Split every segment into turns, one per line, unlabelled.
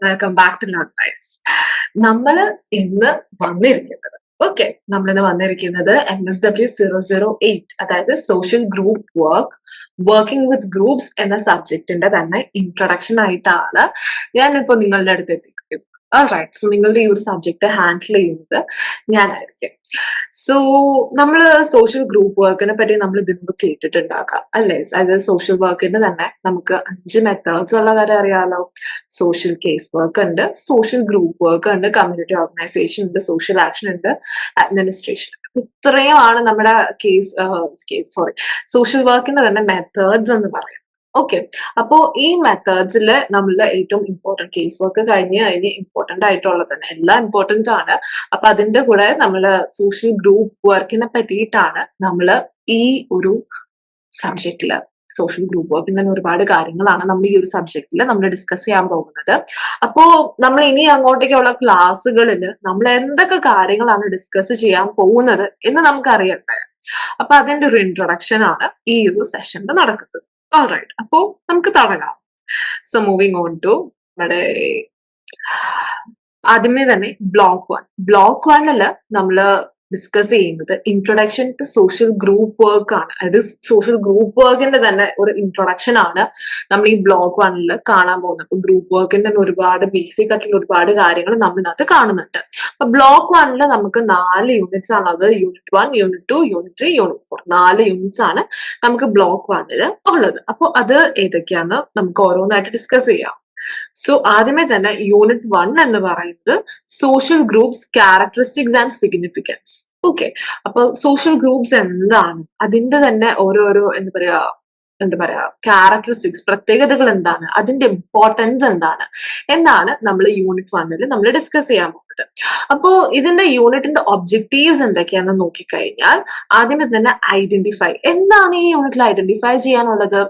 Welcome back to learn life. നമ്മള് ഇന്ന് വന്നിരിക്കുന്നത് നമ്മളിന്ന് വന്നിരിക്കുന്നത് MSW008, അതായത് social group working with groups എന്ന സബ്ജക്റ്റിന്റെ തന്നെ ഇൻട്രൊഡക്ഷൻ ആയിട്ടാണ് ഞാനിപ്പോ നിങ്ങളുടെ അടുത്ത് എത്തിയിരിക്കുന്നത്. റൈറ്റ്, സോ നിങ്ങളുടെ ഈ ഒരു സബ്ജക്ട് ഹാൻഡിൽ ചെയ്യുന്നത് ഞാനായിരിക്കും. സോ നമ്മള് സോഷ്യൽ ഗ്രൂപ്പ് വർക്കിനെ പറ്റി നമ്മൾ ഇതിന് കേട്ടിട്ടുണ്ടാക്കാം അല്ലെ? അതായത് സോഷ്യൽ വർക്കിന്റെ തന്നെ നമുക്ക് 5 മെത്തേഡ്സ് ഉള്ള കാര്യം അറിയാലോ. സോഷ്യൽ കേസ് വർക്ക് ഉണ്ട്, സോഷ്യൽ ഗ്രൂപ്പ് വർക്ക് ഉണ്ട്, കമ്മ്യൂണിറ്റി ഓർഗനൈസേഷൻ ഉണ്ട്, സോഷ്യൽ ആക്ഷൻ ഉണ്ട്, അഡ്മിനിസ്ട്രേഷൻ. ഇത്രയുമാണ് നമ്മുടെ സോഷ്യൽ വർക്കിന്റെ തന്നെ മെത്തേഡ്സ് എന്ന് പറയുന്നത്. അപ്പോ ഈ മെത്തേഡ്സിൽ നമ്മൾ ഏറ്റവും ഇമ്പോർട്ടന്റ് കേസ് വർക്ക് കഴിഞ്ഞ് ഇമ്പോർട്ടന്റ് ആയിട്ടുള്ളത് തന്നെ എല്ലാം ഇമ്പോർട്ടന്റ് ആണ്. അപ്പൊ അതിന്റെ കൂടെ നമ്മൾ സോഷ്യൽ ഗ്രൂപ്പ് വർക്കിനെ പറ്റിയിട്ടാണ് നമ്മൾ ഈ ഒരു സബ്ജക്റ്റില് സോഷ്യൽ ഗ്രൂപ്പ് വർക്കിൽ തന്നെ ഒരുപാട് കാര്യങ്ങളാണ് നമ്മൾ ഈ ഒരു സബ്ജക്റ്റിൽ നമ്മൾ ഡിസ്കസ് ചെയ്യാൻ പോകുന്നത്. അപ്പോ നമ്മൾ ഇനി അങ്ങോട്ടേക്കുള്ള ക്ലാസ്സുകളിൽ നമ്മൾ എന്തൊക്കെ കാര്യങ്ങളാണ് ഡിസ്കസ് ചെയ്യാൻ പോകുന്നത് എന്ന് നമുക്ക് അറിയട്ടെ. അപ്പൊ അതിന്റെ ഒരു ഇൻട്രൊഡക്ഷൻ ആണ് ഈ ഒരു സെഷനിൽ നടക്കുന്നത്. ഓൾറൈറ്റ്, അപ്പോ നമുക്ക് തുടങ്ങാം. സോ മൂവിങ് ഓൺ ടു നമ്മുടെ ആദ്യമേ തന്നെ ബ്ലോക്ക് വണ്ണില് നമ്മള് ഡിസ്കസ് ചെയ്യുന്നത് introduction to social group work ആണ്. അതായത് സോഷ്യൽ ഗ്രൂപ്പ് വർക്കിന്റെ തന്നെ ഒരു ഇൻട്രൊഡക്ഷൻ ആണ് നമ്മൾ ഈ ബ്ലോക്ക് വണ്ണിൽ കാണാൻ പോകുന്നത്. അപ്പൊ ഗ്രൂപ്പ് വർക്കിന്റെ തന്നെ ഒരുപാട് ബേസിക് ആയിട്ടുള്ള ഒരുപാട് കാര്യങ്ങൾ നമ്മൾ ഇതിനകത്ത് കാണുന്നുണ്ട്. അപ്പൊ ബ്ലോക്ക് വണ്ണിൽ നമുക്ക് 4 യൂണിറ്റ്സ് ആണ്. അത് unit 1, unit 2, unit 3, unit 4, 4 units ആണ് നമുക്ക് ബ്ലോക്ക് വണ്ണിൽ ഉള്ളത്. അപ്പൊ അത് ഏതൊക്കെയാന്ന് നമുക്ക് ഓരോന്നായിട്ട് ഡിസ്കസ് ചെയ്യാം. സോ ആദ്യമേ തന്നെ യൂണിറ്റ് 1 എന്ന് പറയുന്നത് social groups characteristics and significance. അപ്പൊ സോഷ്യൽ ഗ്രൂപ്പ്സ് എന്താണ്, അതിന്റെ തന്നെ ഓരോരോ എന്താ പറയാ ക്യാരക്ടറിസ്റ്റിക്സ്, പ്രത്യേകതകൾ എന്താണ്, അതിന്റെ ഇമ്പോർട്ടൻസ് എന്താണ് എന്നാണ് നമ്മൾ യൂണിറ്റ് 1 നമ്മൾ ഡിസ്കസ് ചെയ്യാൻ പോകുന്നത്. അപ്പോ ഇതിന്റെ യൂണിറ്റിന്റെ ഒബ്ജക്റ്റീവ്സ് എന്തൊക്കെയാണെന്ന് നോക്കിക്കഴിഞ്ഞാൽ ആദ്യമേ തന്നെ ഐഡന്റിഫൈ. എന്താണ് ഈ യൂണിറ്റിൽ ഐഡന്റിഫൈ ചെയ്യാനുള്ളത്?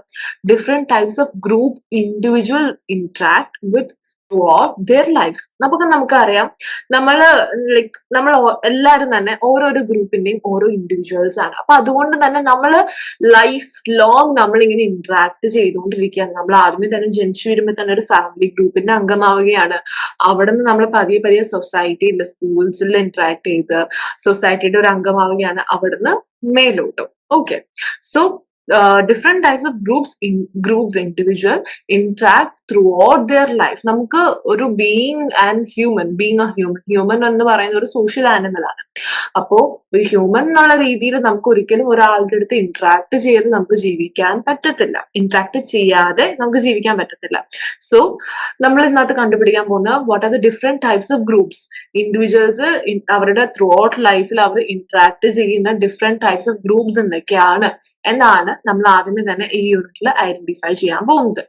Different types of group individual interact with their lives. നമുക്കറിയാം, നമ്മൾ എല്ലാവരും തന്നെ ഓരോരോ ഗ്രൂപ്പിന്റെയും ഓരോ ഇൻഡിവിജ്വൽസ് ആണ്. അപ്പൊ അതുകൊണ്ട് തന്നെ നമ്മൾ ലൈഫ് ലോങ് നമ്മളിങ്ങനെ ഇന്ററാക്ട് ചെയ്തുകൊണ്ടിരിക്കുകയാണ്. നമ്മൾ ആദ്യമേ തന്നെ ജനിച്ചു വരുമ്പോൾ തന്നെ ഒരു ഫാമിലി ഗ്രൂപ്പിന്റെ അംഗമാവുകയാണ്. അവിടെ നിന്ന് നമ്മൾ പതിയെ പതിയെ സൊസൈറ്റിയിൽ, സ്കൂൾസിൽ ഇന്ററാക്ട് ചെയ്ത് സൊസൈറ്റിയുടെ ഒരു അംഗമാവുകയാണ് അവിടുന്ന് മേലോട്ടും. So different types of groups individual interact throughout their life. നമുക്ക് ഒരു being a human എന്ന് പറയുന്ന ഒരു സോഷ്യൽ ആനിമൽ ആണ്. അപ്പോ ഒരു ഹ്യൂമൻ എന്നുള്ള രീതിയിൽ നമുക്ക് ഒരിക്കലും ഒരാളുടെ അടുത്ത് ഇന്ററാക്ട് ചെയ്ത് നമുക്ക് ജീവിക്കാൻ പറ്റത്തില്ല. ഇന്ററാക്ട് ചെയ്യാതെ നമുക്ക് ജീവിക്കാൻ പറ്റത്തില്ല. സോ നമ്മൾ ഇതിനകത്ത് കണ്ടുപിടിക്കാൻ പോകുന്ന what are the different types of groups. Individuals അവരുടെ ത്രൂ ഔട്ട് ലൈഫിൽ അവർ ഇന്ററാക്ട് ചെയ്യുന്ന ഡിഫറെന്റ് ടൈപ്സ് ഓഫ് ഗ്രൂപ്പ്സ് എന്തൊക്കെയാണ് എന്നാണ് നമ്മൾ ആദ്യമേ തന്നെ ഈ യൂണിറ്റിൽ ഐഡന്റിഫൈ ചെയ്യാൻ പോകുന്നത്.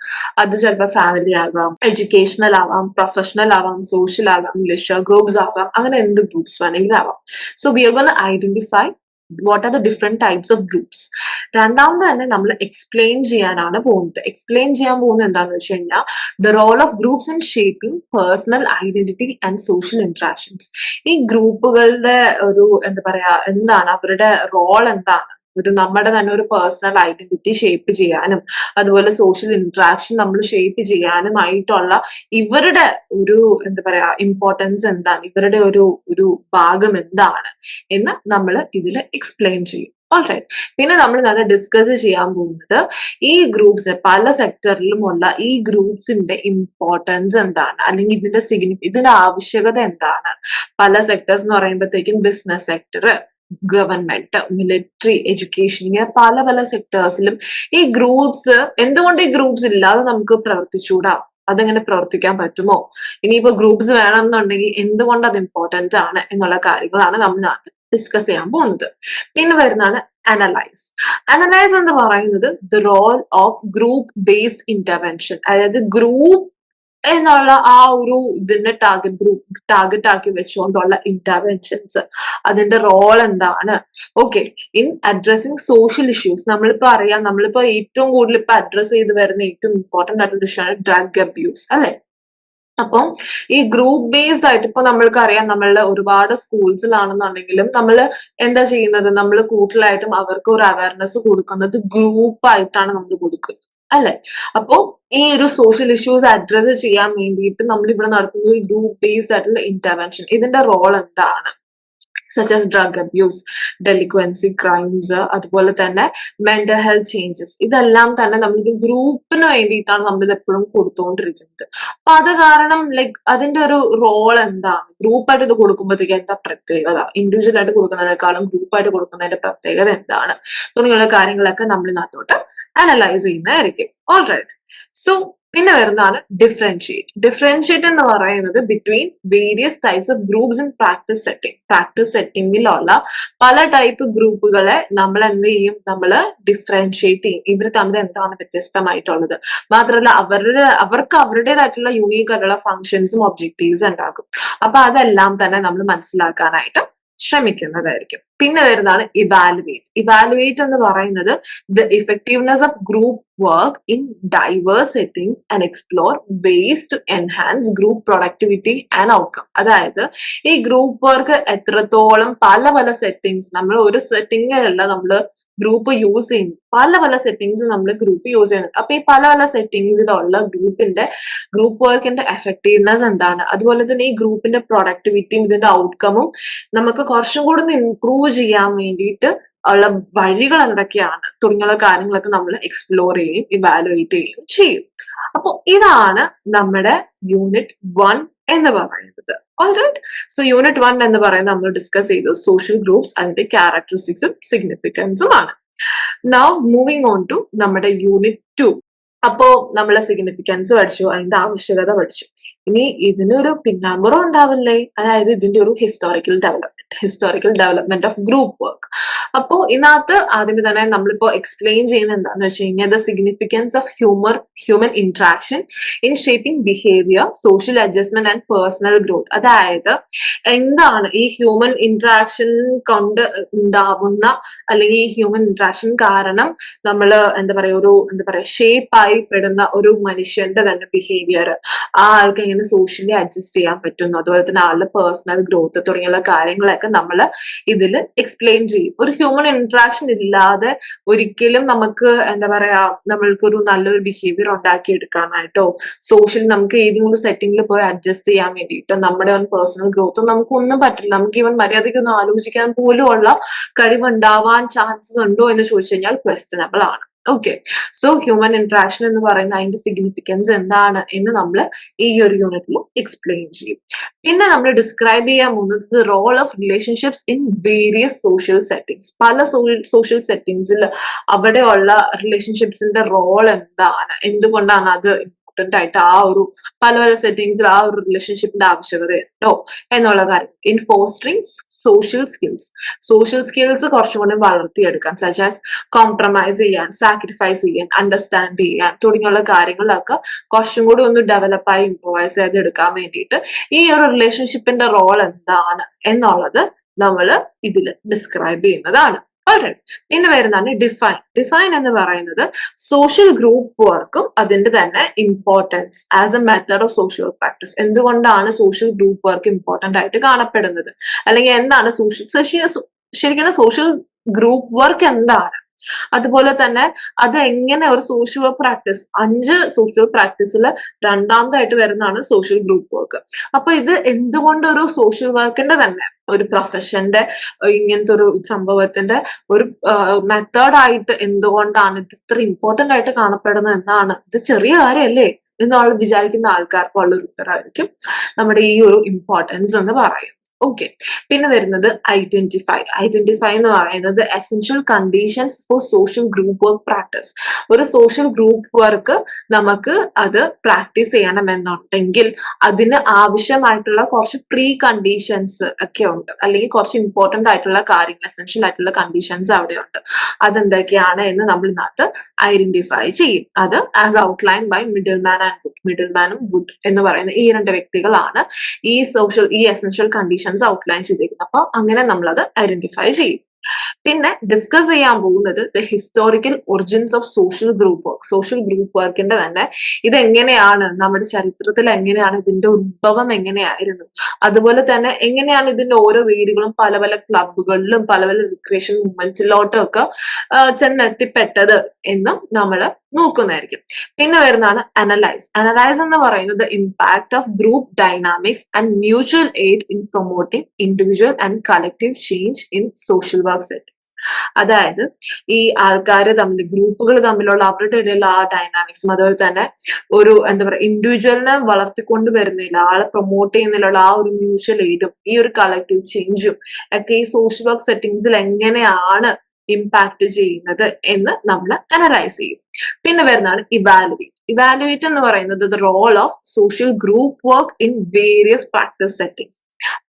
അത് ചിലപ്പോൾ ഫാമിലി ആകാം, എഡ്യൂക്കേഷണൽ ആവാം, പ്രൊഫഷണൽ ആവാം, സോഷ്യൽ ആകാം, ലെഷർ ഗ്രൂപ്പ്സ് ആകാം, അങ്ങനെ എന്ത് ഗ്രൂപ്പ്സ് വേണമെങ്കിലും ആവാം. So we are gonna identify what are the different types of groups. രണ്ടാമത് തന്നെ നമ്മൾ എക്സ്പ്ലെയിൻ ചെയ്യാനാണ് പോകുന്നത്. എക്സ്പ്ലെയിൻ ചെയ്യാൻ പോകുന്നത് എന്താണെന്ന് വെച്ച് കഴിഞ്ഞാൽ the role of groups in shaping personal identity and social interactions. ഈ ഗ്രൂപ്പുകളുടെ ഒരു എന്താണ് അവരുടെ റോൾ എന്താണ്, നമ്മുടെ തന്നെ ഒരു പേഴ്സണൽ ഐഡന്റിറ്റി ഷേപ്പ് ചെയ്യാനും അതുപോലെ സോഷ്യൽ ഇന്ററാക്ഷൻ നമ്മൾ ഷേപ്പ് ചെയ്യാനുമായിട്ടുള്ള ഇവരുടെ ഒരു ഇമ്പോർട്ടൻസ് എന്താണ്, ഇവരുടെ ഒരു ഭാഗം എന്താണ് എന്ന് നമ്മൾ ഇതിൽ എക്സ്പ്ലെയിൻ ചെയ്യും. ഓൾറൈറ്റ്, പിന്നെ നമ്മൾ ഇന്നത്തെ ഡിസ്കസ് ചെയ്യാൻ പോകുന്നത് ഈ ഗ്രൂപ്പ്സ് പല സെക്ടറിലുമുള്ള ഈ ഗ്രൂപ്പ്സിന്റെ ഇമ്പോർട്ടൻസ് എന്താണ്, അല്ലെങ്കിൽ ഇതിന്റെ ആവശ്യകത എന്താണ്. പല സെക്ടേഴ്സ് എന്ന് പറയുമ്പോഴത്തേക്കും business sector, government, military, education, ഇങ്ങനെ പല പല സെക്ടേഴ്സിലും ഈ ഗ്രൂപ്പ്സ്, എന്തുകൊണ്ട് ഈ ഗ്രൂപ്പ്സ് ഇല്ലാതെ നമുക്ക് പ്രവർത്തിച്ചുകൂടാ, അതെങ്ങനെ പ്രവർത്തിക്കാൻ പറ്റുമോ, ഇനിയിപ്പോ ഗ്രൂപ്പ്സ് വേണമെന്നുണ്ടെങ്കിൽ എന്തുകൊണ്ട് അത് ഇമ്പോർട്ടന്റ് ആണ് എന്നുള്ള കാര്യങ്ങളാണ് നമ്മൾ ഡിസ്കസ് ചെയ്യാൻ പോകുന്നത്. പിന്നെ വരുന്നതാണ് അനലൈസ് എന്ന് പറയുന്നത് the role of group based intervention. അതായത് ഗ്രൂപ്പ് എന്നുള്ള ആ ഒരു ഇതിന്റെ ടാർഗറ്റ് ആക്കി വെച്ചുകൊണ്ടുള്ള ഇന്റർവെൻഷൻസ്, അതിന്റെ റോൾ എന്താണ്. In addressing social issues. നമ്മളിപ്പോ ഏറ്റവും കൂടുതൽ ഇപ്പൊ അഡ്രസ് ചെയ്ത് വരുന്ന ഏറ്റവും ഇമ്പോർട്ടന്റ് ആയിട്ടുള്ള ഇഷ്യൂ ആണ് ഡ്രഗ് അബ്യൂസ്, അല്ലെ? അപ്പം ഈ ഗ്രൂപ്പ് ബേസ്ഡ് ആയിട്ട് ഇപ്പൊ നമ്മൾക്ക് അറിയാം, നമ്മളുടെ ഒരുപാട് സ്കൂൾസിലാണെന്നുണ്ടെങ്കിലും നമ്മൾ എന്താ ചെയ്യുന്നത്, നമ്മൾ കൂടുതലായിട്ടും അവർക്ക് ഒരു അവയർനെസ് കൊടുക്കുന്നത് ഗ്രൂപ്പ് ആയിട്ടാണ് നമ്മൾ കൊടുക്കുന്നത്, അല്ലെ? അപ്പോ ഈ ഒരു സോഷ്യൽ ഇഷ്യൂസ് അഡ്രസ്സ് ചെയ്യാൻ വേണ്ടിയിട്ട് നമ്മൾ ഇവിടെ നടത്തുന്ന ഒരു ഗ്രൂപ്പ് ബേസ്ഡ് ആയിട്ടുള്ള ഇന്റർവെൻഷൻ, ഇതിന്റെ റോൾ എന്താണ്? Such as drug abuse, delinquency, crimes, അതുപോലെ തന്നെ മെന്റൽ ഹെൽത്ത് ചേഞ്ചസ്, ഇതെല്ലാം തന്നെ നമ്മളൊരു ഗ്രൂപ്പിന് വേണ്ടിയിട്ടാണ് നമ്മൾ ഇത് എപ്പോഴും കൊടുത്തുകൊണ്ടിരിക്കുന്നത്. അപ്പൊ അത് കാരണം ലൈക്ക് അതിന്റെ ഒരു റോൾ എന്താണ്? ഗ്രൂപ്പായിട്ട് ഇത് കൊടുക്കുമ്പോഴത്തേക്ക് എന്താ പ്രത്യേകത? ഇൻഡിവിജ്വൽ ആയിട്ട് കൊടുക്കുന്നതിനേക്കാളും ഗ്രൂപ്പായിട്ട് കൊടുക്കുന്നതിന്റെ പ്രത്യേകത എന്താണ്? തുടങ്ങിയുള്ള കാര്യങ്ങളൊക്കെ നമ്മൾ ഇതിനകത്തോട്ട് അനലൈസ് ചെയ്യുന്നതായിരിക്കും. ഓൾറൈറ്റ്. സോ പിന്നെ വരുന്നതാണ് ഡിഫറൻഷിയേറ്റ്. ഡിഫറൻഷിയേറ്റ് എന്ന് പറയുന്നത് between various types of groups in practice setting. Practice സെറ്റിംഗിലുള്ള പല ടൈപ്പ് ഗ്രൂപ്പുകളെ നമ്മൾ എന്ത് ചെയ്യും? നമ്മൾ ഡിഫറൻഷിയേറ്റ് ചെയ്യും. ഇവർ തമ്മിൽ എന്താണ് വ്യത്യസ്തമായിട്ടുള്ളത്? മാത്രമല്ല അവർക്ക് അവരുടേതായിട്ടുള്ള യൂണീക്ക് ആയിട്ടുള്ള ഫങ്ഷൻസും ഒബ്ജക്റ്റീവ്സും ഉണ്ടാകും. അപ്പൊ അതെല്ലാം തന്നെ നമ്മൾ മനസ്സിലാക്കാനായിട്ട് ശ്രമിക്കുന്നതായിരിക്കും. പിന്നെ വരുന്നതാണ് ഇവാലുവേറ്റ്. ഇവാലുവേറ്റ് എന്ന് പറയുന്നത് the effectiveness of group work in diverse settings and explore ways to enhance group productivity and outcome. അതായത് ഈ ഗ്രൂപ്പ് വർക്ക് എത്രത്തോളം പല പല സെറ്റിംഗ്സ്, നമ്മൾ ഒരു സെറ്റിംഗിലല്ല നമ്മൾ ഗ്രൂപ്പ് യൂസ് ചെയ്യുന്നു, പല പല സെറ്റിംഗ്സ് നമ്മൾ ഗ്രൂപ്പ് യൂസ് ചെയ്യുന്നുണ്ട്. അപ്പൊ ഈ പല പല സെറ്റിംഗ്സിലുള്ള ഗ്രൂപ്പ് വർക്കിന്റെ എഫക്റ്റീവ്നെസ് എന്താണ്, അതുപോലെ തന്നെ ഈ ഗ്രൂപ്പിന്റെ പ്രൊഡക്ടിവിറ്റിയും ഇതിന്റെ ഔട്ട്കമും നമുക്ക് കുറച്ചും കൂടി ഇംപ്രൂവ് ചെയ്യാൻ വേണ്ടിയിട്ട് ഉള്ള വഴികൾ എന്തൊക്കെയാണ് തുടങ്ങിയുള്ള കാര്യങ്ങളൊക്കെ നമ്മൾ എക്സ്പ്ലോർ ചെയ്യും, ഇവാലുവേറ്റ് ചെയ്യുകയും ചെയ്യും. അപ്പൊ ഇതാണ് നമ്മുടെ യൂണിറ്റ് 1 എന്ന് പറയുന്നത്. ഓൾറൈറ്റ്. സോ യൂണിറ്റ് 1 എന്ന് പറയുന്നത് നമ്മൾ ഡിസ്കസ് ചെയ്തു സോഷ്യൽ ഗ്രൂപ്പ്സ്, അതിന്റെ ക്യാരക്ടറിസ്റ്റിക്സും സിഗ്നിഫിക്കൻസും ആണ്. നൗ മൂവിങ് ഓൺ ടു നമ്മുടെ യൂണിറ്റ് 2. അപ്പോ നമ്മളെ സിഗ്നിഫിക്കൻസ് പഠിച്ചു, അതിന്റെ ആവശ്യകത പഠിച്ചു. ഇനി ഇതിനൊരു പിന്നാമ്പുറം ഉണ്ടാവില്ലേ? അതായത് ഇതിന്റെ ഒരു historical development of group work. അപ്പോ ഇതിനകത്ത് ആദ്യമേ തന്നെ നമ്മളിപ്പോ എക്സ്പ്ലെയിൻ ചെയ്യുന്നത് എന്താന്ന് വെച്ച് കഴിഞ്ഞാൽ the significance of human interaction in shaping behaviour, social adjustment and personal growth. അതായത് എന്താണ് ഈ ഹ്യൂമൻ ഇന്ററാക്ഷൻ കൊണ്ട് ഉണ്ടാവുന്ന, അല്ലെങ്കിൽ ഈ ഹ്യൂമൻ ഇന്ററാക്ഷൻ കാരണം നമ്മൾ എന്താ പറയാ ഷേപ്പായി പെടുന്ന ഒരു മനുഷ്യന്റെ തന്നെ ബിഹേവിയർ, ആ ആൾക്ക് എങ്ങനെ സോഷ്യലി അഡ്ജസ്റ്റ് ചെയ്യാൻ പറ്റുന്നു, അതുപോലെ തന്നെ ആളുടെ പേഴ്സണൽ ഗ്രോത്ത് തുടങ്ങിയുള്ള കാര്യങ്ങളൊക്കെ നമ്മൾ ഇതിൽ എക്സ്പ്ലെയിൻ ചെയ്യും. ഒരു ഹ്യൂമൻ ഇന്ററാക്ഷൻ ഇല്ലാതെ ഒരിക്കലും നമുക്ക് എന്താ പറയാ നമ്മൾക്കൊരു നല്ലൊരു ബിഹേവിയർ ഉണ്ടാക്കിയെടുക്കാനായിട്ടോ നമുക്ക് ഏതെങ്കിലും ഒരു സെറ്റിംഗിൽ പോയി അഡ്ജസ്റ്റ് ചെയ്യാൻ വേണ്ടിയിട്ടോ നമ്മുടെ പേഴ്സണൽ ഗ്രോത്തും നമുക്കൊന്നും പറ്റില്ല. നമുക്ക് ഇവൻ മര്യാദയ്ക്കൊന്നും ആലോചിക്കാൻ പോലും ഉള്ള കഴിവുണ്ടാവാൻ ചാൻസസ് ഉണ്ടോ എന്ന് ചോദിച്ചു കഴിഞ്ഞാൽ ക്വസ്റ്റ്യനബിൾ ആണ്. ഓക്കെ. സോ ഹ്യൂമൻ ഇന്ററാക്ഷൻ എന്ന് പറയുന്ന അതിന്റെ സിഗ്നിഫിക്കൻസ് എന്താണ് എന്ന് നമ്മൾ ഈ ഒരു യൂണിറ്റിൽ എക്സ്പ്ലെയിൻ ചെയ്യും. പിന്നെ നമ്മൾ ഡിസ്ക്രൈബ് ചെയ്യാൻ പോകുന്നത് role of relationships in various social settings. പല സോഷ്യൽ സെറ്റിംഗ്സിൽ അവിടെയുള്ള റിലേഷൻഷിപ്സിന്റെ റോൾ എന്താണ്, എന്തുകൊണ്ടാണ് അത് ഇമ്പോർട്ടന്റ് ആയിട്ട് ആ ഒരു പല പല സെറ്റിംഗ്സിൽ ആ ഒരു റിലേഷൻഷിപ്പിന്റെ ആവശ്യകത ഉണ്ടോ എന്നുള്ള കാര്യം. ഇൻ ഫോസ്റ്ററിങ് സോഷ്യൽ സ്കിൽസ് കുറച്ചും കൂടി വളർത്തിയെടുക്കാൻ, സച്ച് ആസ് കോംപ്രമൈസ് ചെയ്യാൻ, സാക്രിഫൈസ് ചെയ്യാൻ, അണ്ടർസ്റ്റാൻഡ് ചെയ്യാൻ തുടങ്ങിയുള്ള കാര്യങ്ങളിലൊക്കെ കുറച്ചും കൂടി ഒന്ന് ഡെവലപ്പായി ഇംപ്രൂവൈസ് ചെയ്തെടുക്കാൻ വേണ്ടിയിട്ട് ഈ ഒരു റിലേഷൻഷിപ്പിന്റെ റോൾ എന്താണ് എന്നുള്ളത് നമ്മൾ ഇതിൽ ഡിസ്ക്രൈബ് ചെയ്യുന്നതാണ്. പിന്നെ വരുന്നതാണ് ഡിഫൈൻ എന്ന് പറയുന്നത് സോഷ്യൽ ഗ്രൂപ്പ് വർക്കും അതിന്റെ തന്നെ importance as a method of social practice. എന്തുകൊണ്ടാണ് സോഷ്യൽ ഗ്രൂപ്പ് വർക്ക് ഇമ്പോർട്ടന്റ് ആയിട്ട് കാണപ്പെടുന്നത്, അല്ലെങ്കിൽ എന്താണ് ശരിക്കും സോഷ്യൽ ഗ്രൂപ്പ് വർക്ക് എന്താണ്, അതുപോലെ തന്നെ അത് എങ്ങനെ ഒരു സോഷ്യൽ പ്രാക്ടീസ്, 5 സോഷ്യൽ പ്രാക്ടീസിൽ രണ്ടാമതായിട്ട് വരുന്നതാണ് സോഷ്യൽ ഗ്രൂപ്പ് വർക്ക്. അപ്പൊ ഇത് എന്തുകൊണ്ട് ഒരു സോഷ്യൽ വർക്കിന്റെ തന്നെ ഒരു പ്രൊഫഷന്റെ ഇങ്ങനത്തെ ഒരു സംഭവത്തിന്റെ ഒരു മെത്തേഡായിട്ട് എന്തുകൊണ്ടാണ് ഇത് ഇത്ര ഇമ്പോർട്ടന്റ് ആയിട്ട് കാണപ്പെടുന്നത് എന്നാണ്. ഇത് ചെറിയ കാര്യമല്ലേ എന്നുള്ള വിചാരിക്കുന്ന ആൾക്കാർക്കുള്ള ഒരു ഉത്തരവായിരിക്കും നമ്മുടെ ഈ ഒരു ഇമ്പോർട്ടൻസ് എന്ന് പറയുന്നത്. ഓക്കെ. പിന്നെ വരുന്നത് ഐഡന്റിഫൈ എന്ന് പറയുന്നത് essential conditions for social group work practice. ഒരു സോഷ്യൽ ഗ്രൂപ്പ് വർക്ക് നമുക്ക് അത് പ്രാക്ടീസ് ചെയ്യണമെന്നുണ്ടെങ്കിൽ അതിന് ആവശ്യമായിട്ടുള്ള കുറച്ച് പ്രീ കണ്ടീഷൻസ് ഒക്കെ ഉണ്ട്, അല്ലെങ്കിൽ കുറച്ച് ഇമ്പോർട്ടന്റ് ആയിട്ടുള്ള കാര്യങ്ങൾ, എസെൻഷ്യൽ ആയിട്ടുള്ള കണ്ടീഷൻസ് അവിടെ ഉണ്ട്. അതെന്തൊക്കെയാണ് എന്ന് നമ്മൾ ഇതിനകത്ത് ഐഡന്റിഫൈ ചെയ്യും. അത് ആസ് ഔട്ട്ലൈൻ ബൈ മിഡിൽമാനും വുഡ് എന്ന് പറയുന്ന ഈ 2 വ്യക്തികളാണ് ഈ എസെൻഷ്യൽ കണ്ടീഷൻസ് ഔട്ട്ലൈൻ ചെയ്തിരിക്കുന്നത്. അപ്പൊ അങ്ങനെ നമ്മൾ അത് ഐഡന്റിഫൈ ചെയ്യും. പിന്നെ ഡിസ്കസ് ചെയ്യാൻ പോകുന്നത് the historical origins of social group work. Social group വർക്കിന്റെ തന്നെ ഇതെങ്ങനെയാണ് നമ്മുടെ ചരിത്രത്തിൽ എങ്ങനെയാണ് ഇതിന്റെ ഉത്ഭവം എങ്ങനെയായിരുന്നു, അതുപോലെ തന്നെ എങ്ങനെയാണ് ഇതിന്റെ ഓരോ വേരുകളും പല പല ക്ലബുകളിലും പല പല റിക്രിയേഷൻ മൂവ്മെന്റ്സിലോട്ടും ഒക്കെ ചെന്നെത്തിപ്പെട്ടത് എന്നും നമ്മൾ നോക്കുന്നതായിരിക്കും. പിന്നെ വരുന്നതാണ് അനലൈസ്. അനലൈസ് എന്ന് പറയുന്നത് impact of group dynamics and mutual aid in promoting individual and collective change in social work settings. അതായത് ഈ ആൾക്കാർ തമ്മിൽ, ഗ്രൂപ്പുകൾ തമ്മിലുള്ള അവരുടെ ഇടയിലുള്ള ആ ഡൈനാമിക്സും അതുപോലെ തന്നെ ഒരു എന്താ പറയുക ഇൻഡിവിജ്വലിനെ വളർത്തിക്കൊണ്ട് വരുന്നില്ല, ആളെ പ്രൊമോട്ട് ചെയ്യുന്നതിലുള്ള ആ ഒരു മ്യൂച്വൽ എയ്ഡും ഈ ഒരു കളക്റ്റീവ് ചേഞ്ചും ഒക്കെ ഈ സോഷ്യൽ വർക്ക് സെറ്റിംഗ്സിൽ എങ്ങനെയാണ് ഇമ്പാക്ട് ചെയ്യുന്നത് എന്ന് നമ്മൾ അനലൈസ് ചെയ്യും. പിന്നെ വരുന്നതാണ് ഇവാലുവേറ്റ്. ഇവാലുവേറ്റ് എന്ന് പറയുന്നത് the role of social group work in various practice settings.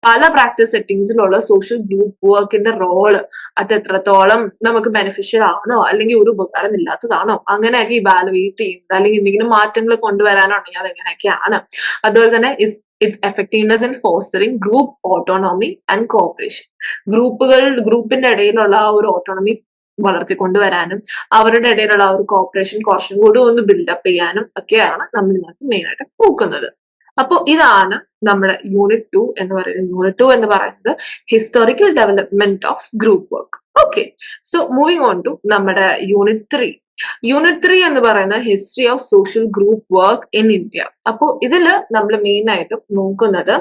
പല പ്രാക്ടീസ് സെറ്റിംഗ്സിലുള്ള സോഷ്യൽ ഗ്രൂപ്പ് വർക്കിന്റെ റോള് അത് എത്രത്തോളം നമുക്ക് ബെനിഫിഷ്യൽ ആണോ അല്ലെങ്കിൽ ഒരു ഉപകാരം ഇല്ലാത്തതാണോ അങ്ങനെയൊക്കെ ഇവാലുവേറ്റ് ചെയ്യുന്നത്, അല്ലെങ്കിൽ എന്തെങ്കിലും മാറ്റങ്ങൾ കൊണ്ടുവരാനുണ്ടെങ്കിൽ അതെങ്ങനെയൊക്കെയാണ്. അതുപോലെ തന്നെ its effectiveness in fostering group autonomy and cooperation. ഗ്രൂപ്പിന്റെ ഇടയിലുള്ള ആ ഒരു ഓട്ടോണമി വളർത്തിക്കൊണ്ടുവരാനും അവരുടെ ഇടയിലുള്ള ആ ഒരു കോപ്പറേഷൻ കുറച്ചും കൂടി ഒന്ന് ബിൽഡപ്പ് ചെയ്യാനും ഒക്കെയാണ് നമ്മൾ ഇതിനകത്ത് മെയിൻ ആയിട്ട് നോക്കുന്നത്. അപ്പോൾ ഇതാണ് നമ്മുടെ യൂണിറ്റ് 2 എന്ന് പറയുന്നത്. യൂണിറ്റ് 2 എന്ന് പറയുന്നത് historical development of group work. Okay, so moving on to നമ്മുടെ യൂണിറ്റ് 3. യൂണിറ്റ് 3 എന്ന് പറയുന്ന history of social group work in India. അപ്പോൾ ഇതിൽ നമ്മൾ മെയിൻ ആയിട്ടും നോക്കുന്നത്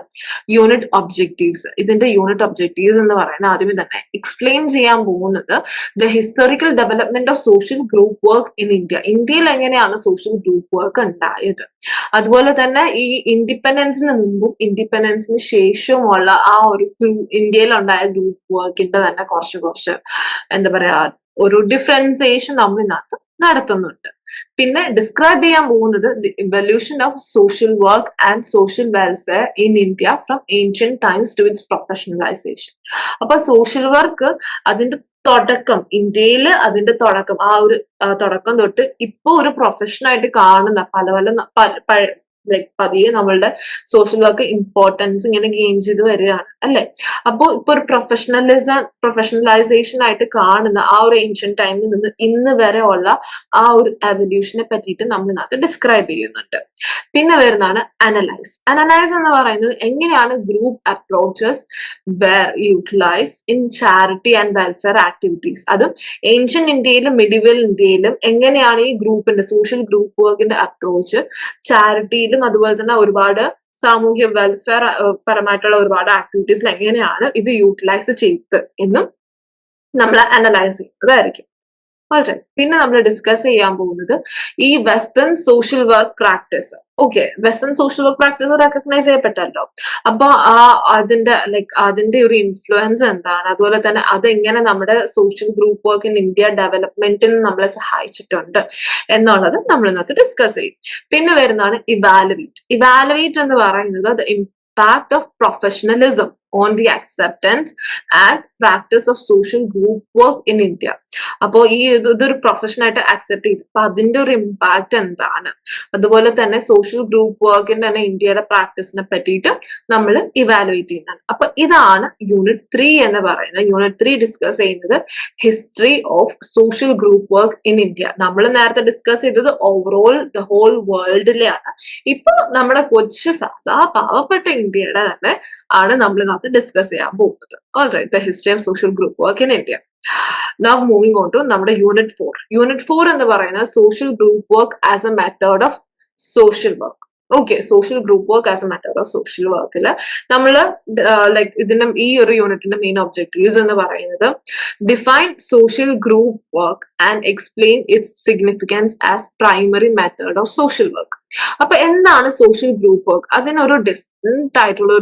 യൂണിറ്റ് ഒബ്ജക്റ്റീവ്സ്. ഇതിന്റെ യൂണിറ്റ് ഒബ്ജക്റ്റീവ്സ് എന്ന് പറയുന്നത് ആദ്യമേ തന്നെ എക്സ്പ്ലെയിൻ ചെയ്യാൻ പോകുന്നത് the historical development of social group work in India. ഇന്ത്യയിൽ എങ്ങനെയാണ് സോഷ്യൽ ഗ്രൂപ്പ് വർക്ക് ഉണ്ടായത്, അതുപോലെ തന്നെ ഈ ഇൻഡിപെൻഡൻസിന് മുമ്പും ഇൻഡിപെൻഡൻസിന് ശേഷവുമുള്ള ആ ഒരു ഇന്ത്യയിൽ ഉണ്ടായ ഗ്രൂപ്പ് വർക്കിന്റെ തന്നെ കുറച്ച് എന്താ പറയാ ഒരു ഡിഫറൻസിയേഷൻ നമ്മൾ ഇതിനകത്ത് നടത്തുന്നുണ്ട്. പിന്നെ ഡിസ്ക്രൈബ് ചെയ്യാൻ പോകുന്നത് the evolution of social work and social welfare in India from ancient times to its professionalisation. അപ്പൊ സോഷ്യൽ വർക്ക് അതിന്റെ തുടക്കം, ഇന്ത്യയിൽ അതിന്റെ തുടക്കം, ആ ഒരു തുടക്കം തൊട്ട് ഇപ്പൊ ഒരു പ്രൊഫഷനായിട്ട് കാണുന്ന പല ലൈക് പതിയെ നമ്മളുടെ സോഷ്യൽ വർക്ക് ഇമ്പോർട്ടൻസ് ഇങ്ങനെ ഗെയിൻ ചെയ്ത് വരികയാണ് അല്ലെ. അപ്പോൾ ഇപ്പൊ ഒരു പ്രൊഫഷണലൈസേഷൻ ആയിട്ട് കാണുന്ന ആ ഒരു ഏൻഷ്യന്റ് ടൈമിൽ നിന്ന് ഇന്ന് വരെ ഉള്ള ആ ഒരു എവല്യൂഷനെ പറ്റിയിട്ട് നമ്മൾ ഇതിനകത്ത് ഡിസ്ക്രൈബ് ചെയ്യുന്നുണ്ട്. പിന്നെ വരുന്നതാണ് അനലൈസ്. അനലൈസ് എന്ന് പറയുന്നത് എങ്ങനെയാണ് group approaches were utilised in charity and welfare activities. അതും ഏൻഷ്യൻ ഇന്ത്യയിലും മിഡിവൽ ഇന്ത്യയിലും എങ്ങനെയാണ് ഈ ഗ്രൂപ്പിന്റെ സോഷ്യൽ ഗ്രൂപ്പ് വർക്കിന്റെ അപ്രോച്ച് ചാരിറ്റിയിലും അതുപോലെ തന്നെ ഒരുപാട് സാമൂഹ്യ വെൽഫെയർ പരമായിട്ടുള്ള ഒരുപാട് ആക്ടിവിറ്റീസിൽ എങ്ങനെയാണ് ഇത് യൂട്ടിലൈസ് ചെയ്തത് എന്നും നമ്മൾ അനലൈസ് ചെയ്യുന്നതായിരിക്കും. പിന്നെ നമ്മൾ ഡിസ്കസ് ചെയ്യാൻ പോകുന്നത് ഈ western social work practice. Okay, western social work practice recognise ചെയ്യപ്പെട്ടല്ലോ. അപ്പൊ അതിന്റെ ഒരു ഇൻഫ്ലുവൻസ് എന്താണ്, അതുപോലെ തന്നെ അതെങ്ങനെ നമ്മുടെ social group work in India ഡെവലപ്മെന്റിന് നമ്മളെ സഹായിച്ചിട്ടുണ്ട് എന്നുള്ളത് നമ്മൾ ഇന്നത്തെ ഡിസ്കസ് ചെയ്യും. പിന്നെ വരുന്നതാണ് ഇവാലുവേറ്റ്. ഇവാലുവേറ്റ് എന്ന് പറയുന്നത് the impact of professionalism on the acceptance and practice of social group work in India. അപ്പോൾ ഈ ഇതൊരു പ്രൊഫഷൻ ആയിട്ട് അക്സെപ്റ്റ് ചെയ്തു, അപ്പൊ അതിന്റെ ഒരു ഇമ്പാക്ട് എന്താണ്, അതുപോലെ തന്നെ സോഷ്യൽ ഗ്രൂപ്പ് വർക്കിന്റെ തന്നെ ഇന്ത്യയുടെ പ്രാക്ടീസിനെ പറ്റിയിട്ട് നമ്മൾ ഇവാലുവേറ്റ് ചെയ്യുന്നതാണ്. അപ്പൊ ഇതാണ് യൂണിറ്റ് 3 എന്ന് പറയുന്നത്. യൂണിറ്റ് 3 ഡിസ്കസ് ചെയ്യുന്നത് history of social group work in India. നമ്മൾ നേരത്തെ ഡിസ്കസ് ചെയ്തത് ഓവറോൾ ദ ഹോൾ വേൾഡിലെയാണ്. ഇപ്പൊ നമ്മുടെ കൊച്ചു സാധാ പാവപ്പെട്ട ഇന്ത്യയുടെ തന്നെ ആണ് നമ്മൾ ഡിസ്കസ് ചെയ്യാൻ പോകുന്നത്. Alright, the history of social group work in India. Now moving on to നമ്മുടെ യൂണിറ്റ് 4. യൂണിറ്റ് 4 എന്ന് പറയുന്നത് social group work as a method of social work. Okay, social group work as a method of social വർക്കിൽ നമ്മൾ ഇതിന്റെ ഈ ഒരു യൂണിറ്റിന്റെ main objectives എന്ന് പറയുന്നത് define social group work and explain its significance as primary method of social work. അപ്പൊ എന്താണ് സോഷ്യൽ ഗ്രൂപ്പ് വർക്ക്, അതിനൊരു ഡിഫറെന്റ് ആയിട്ടുള്ള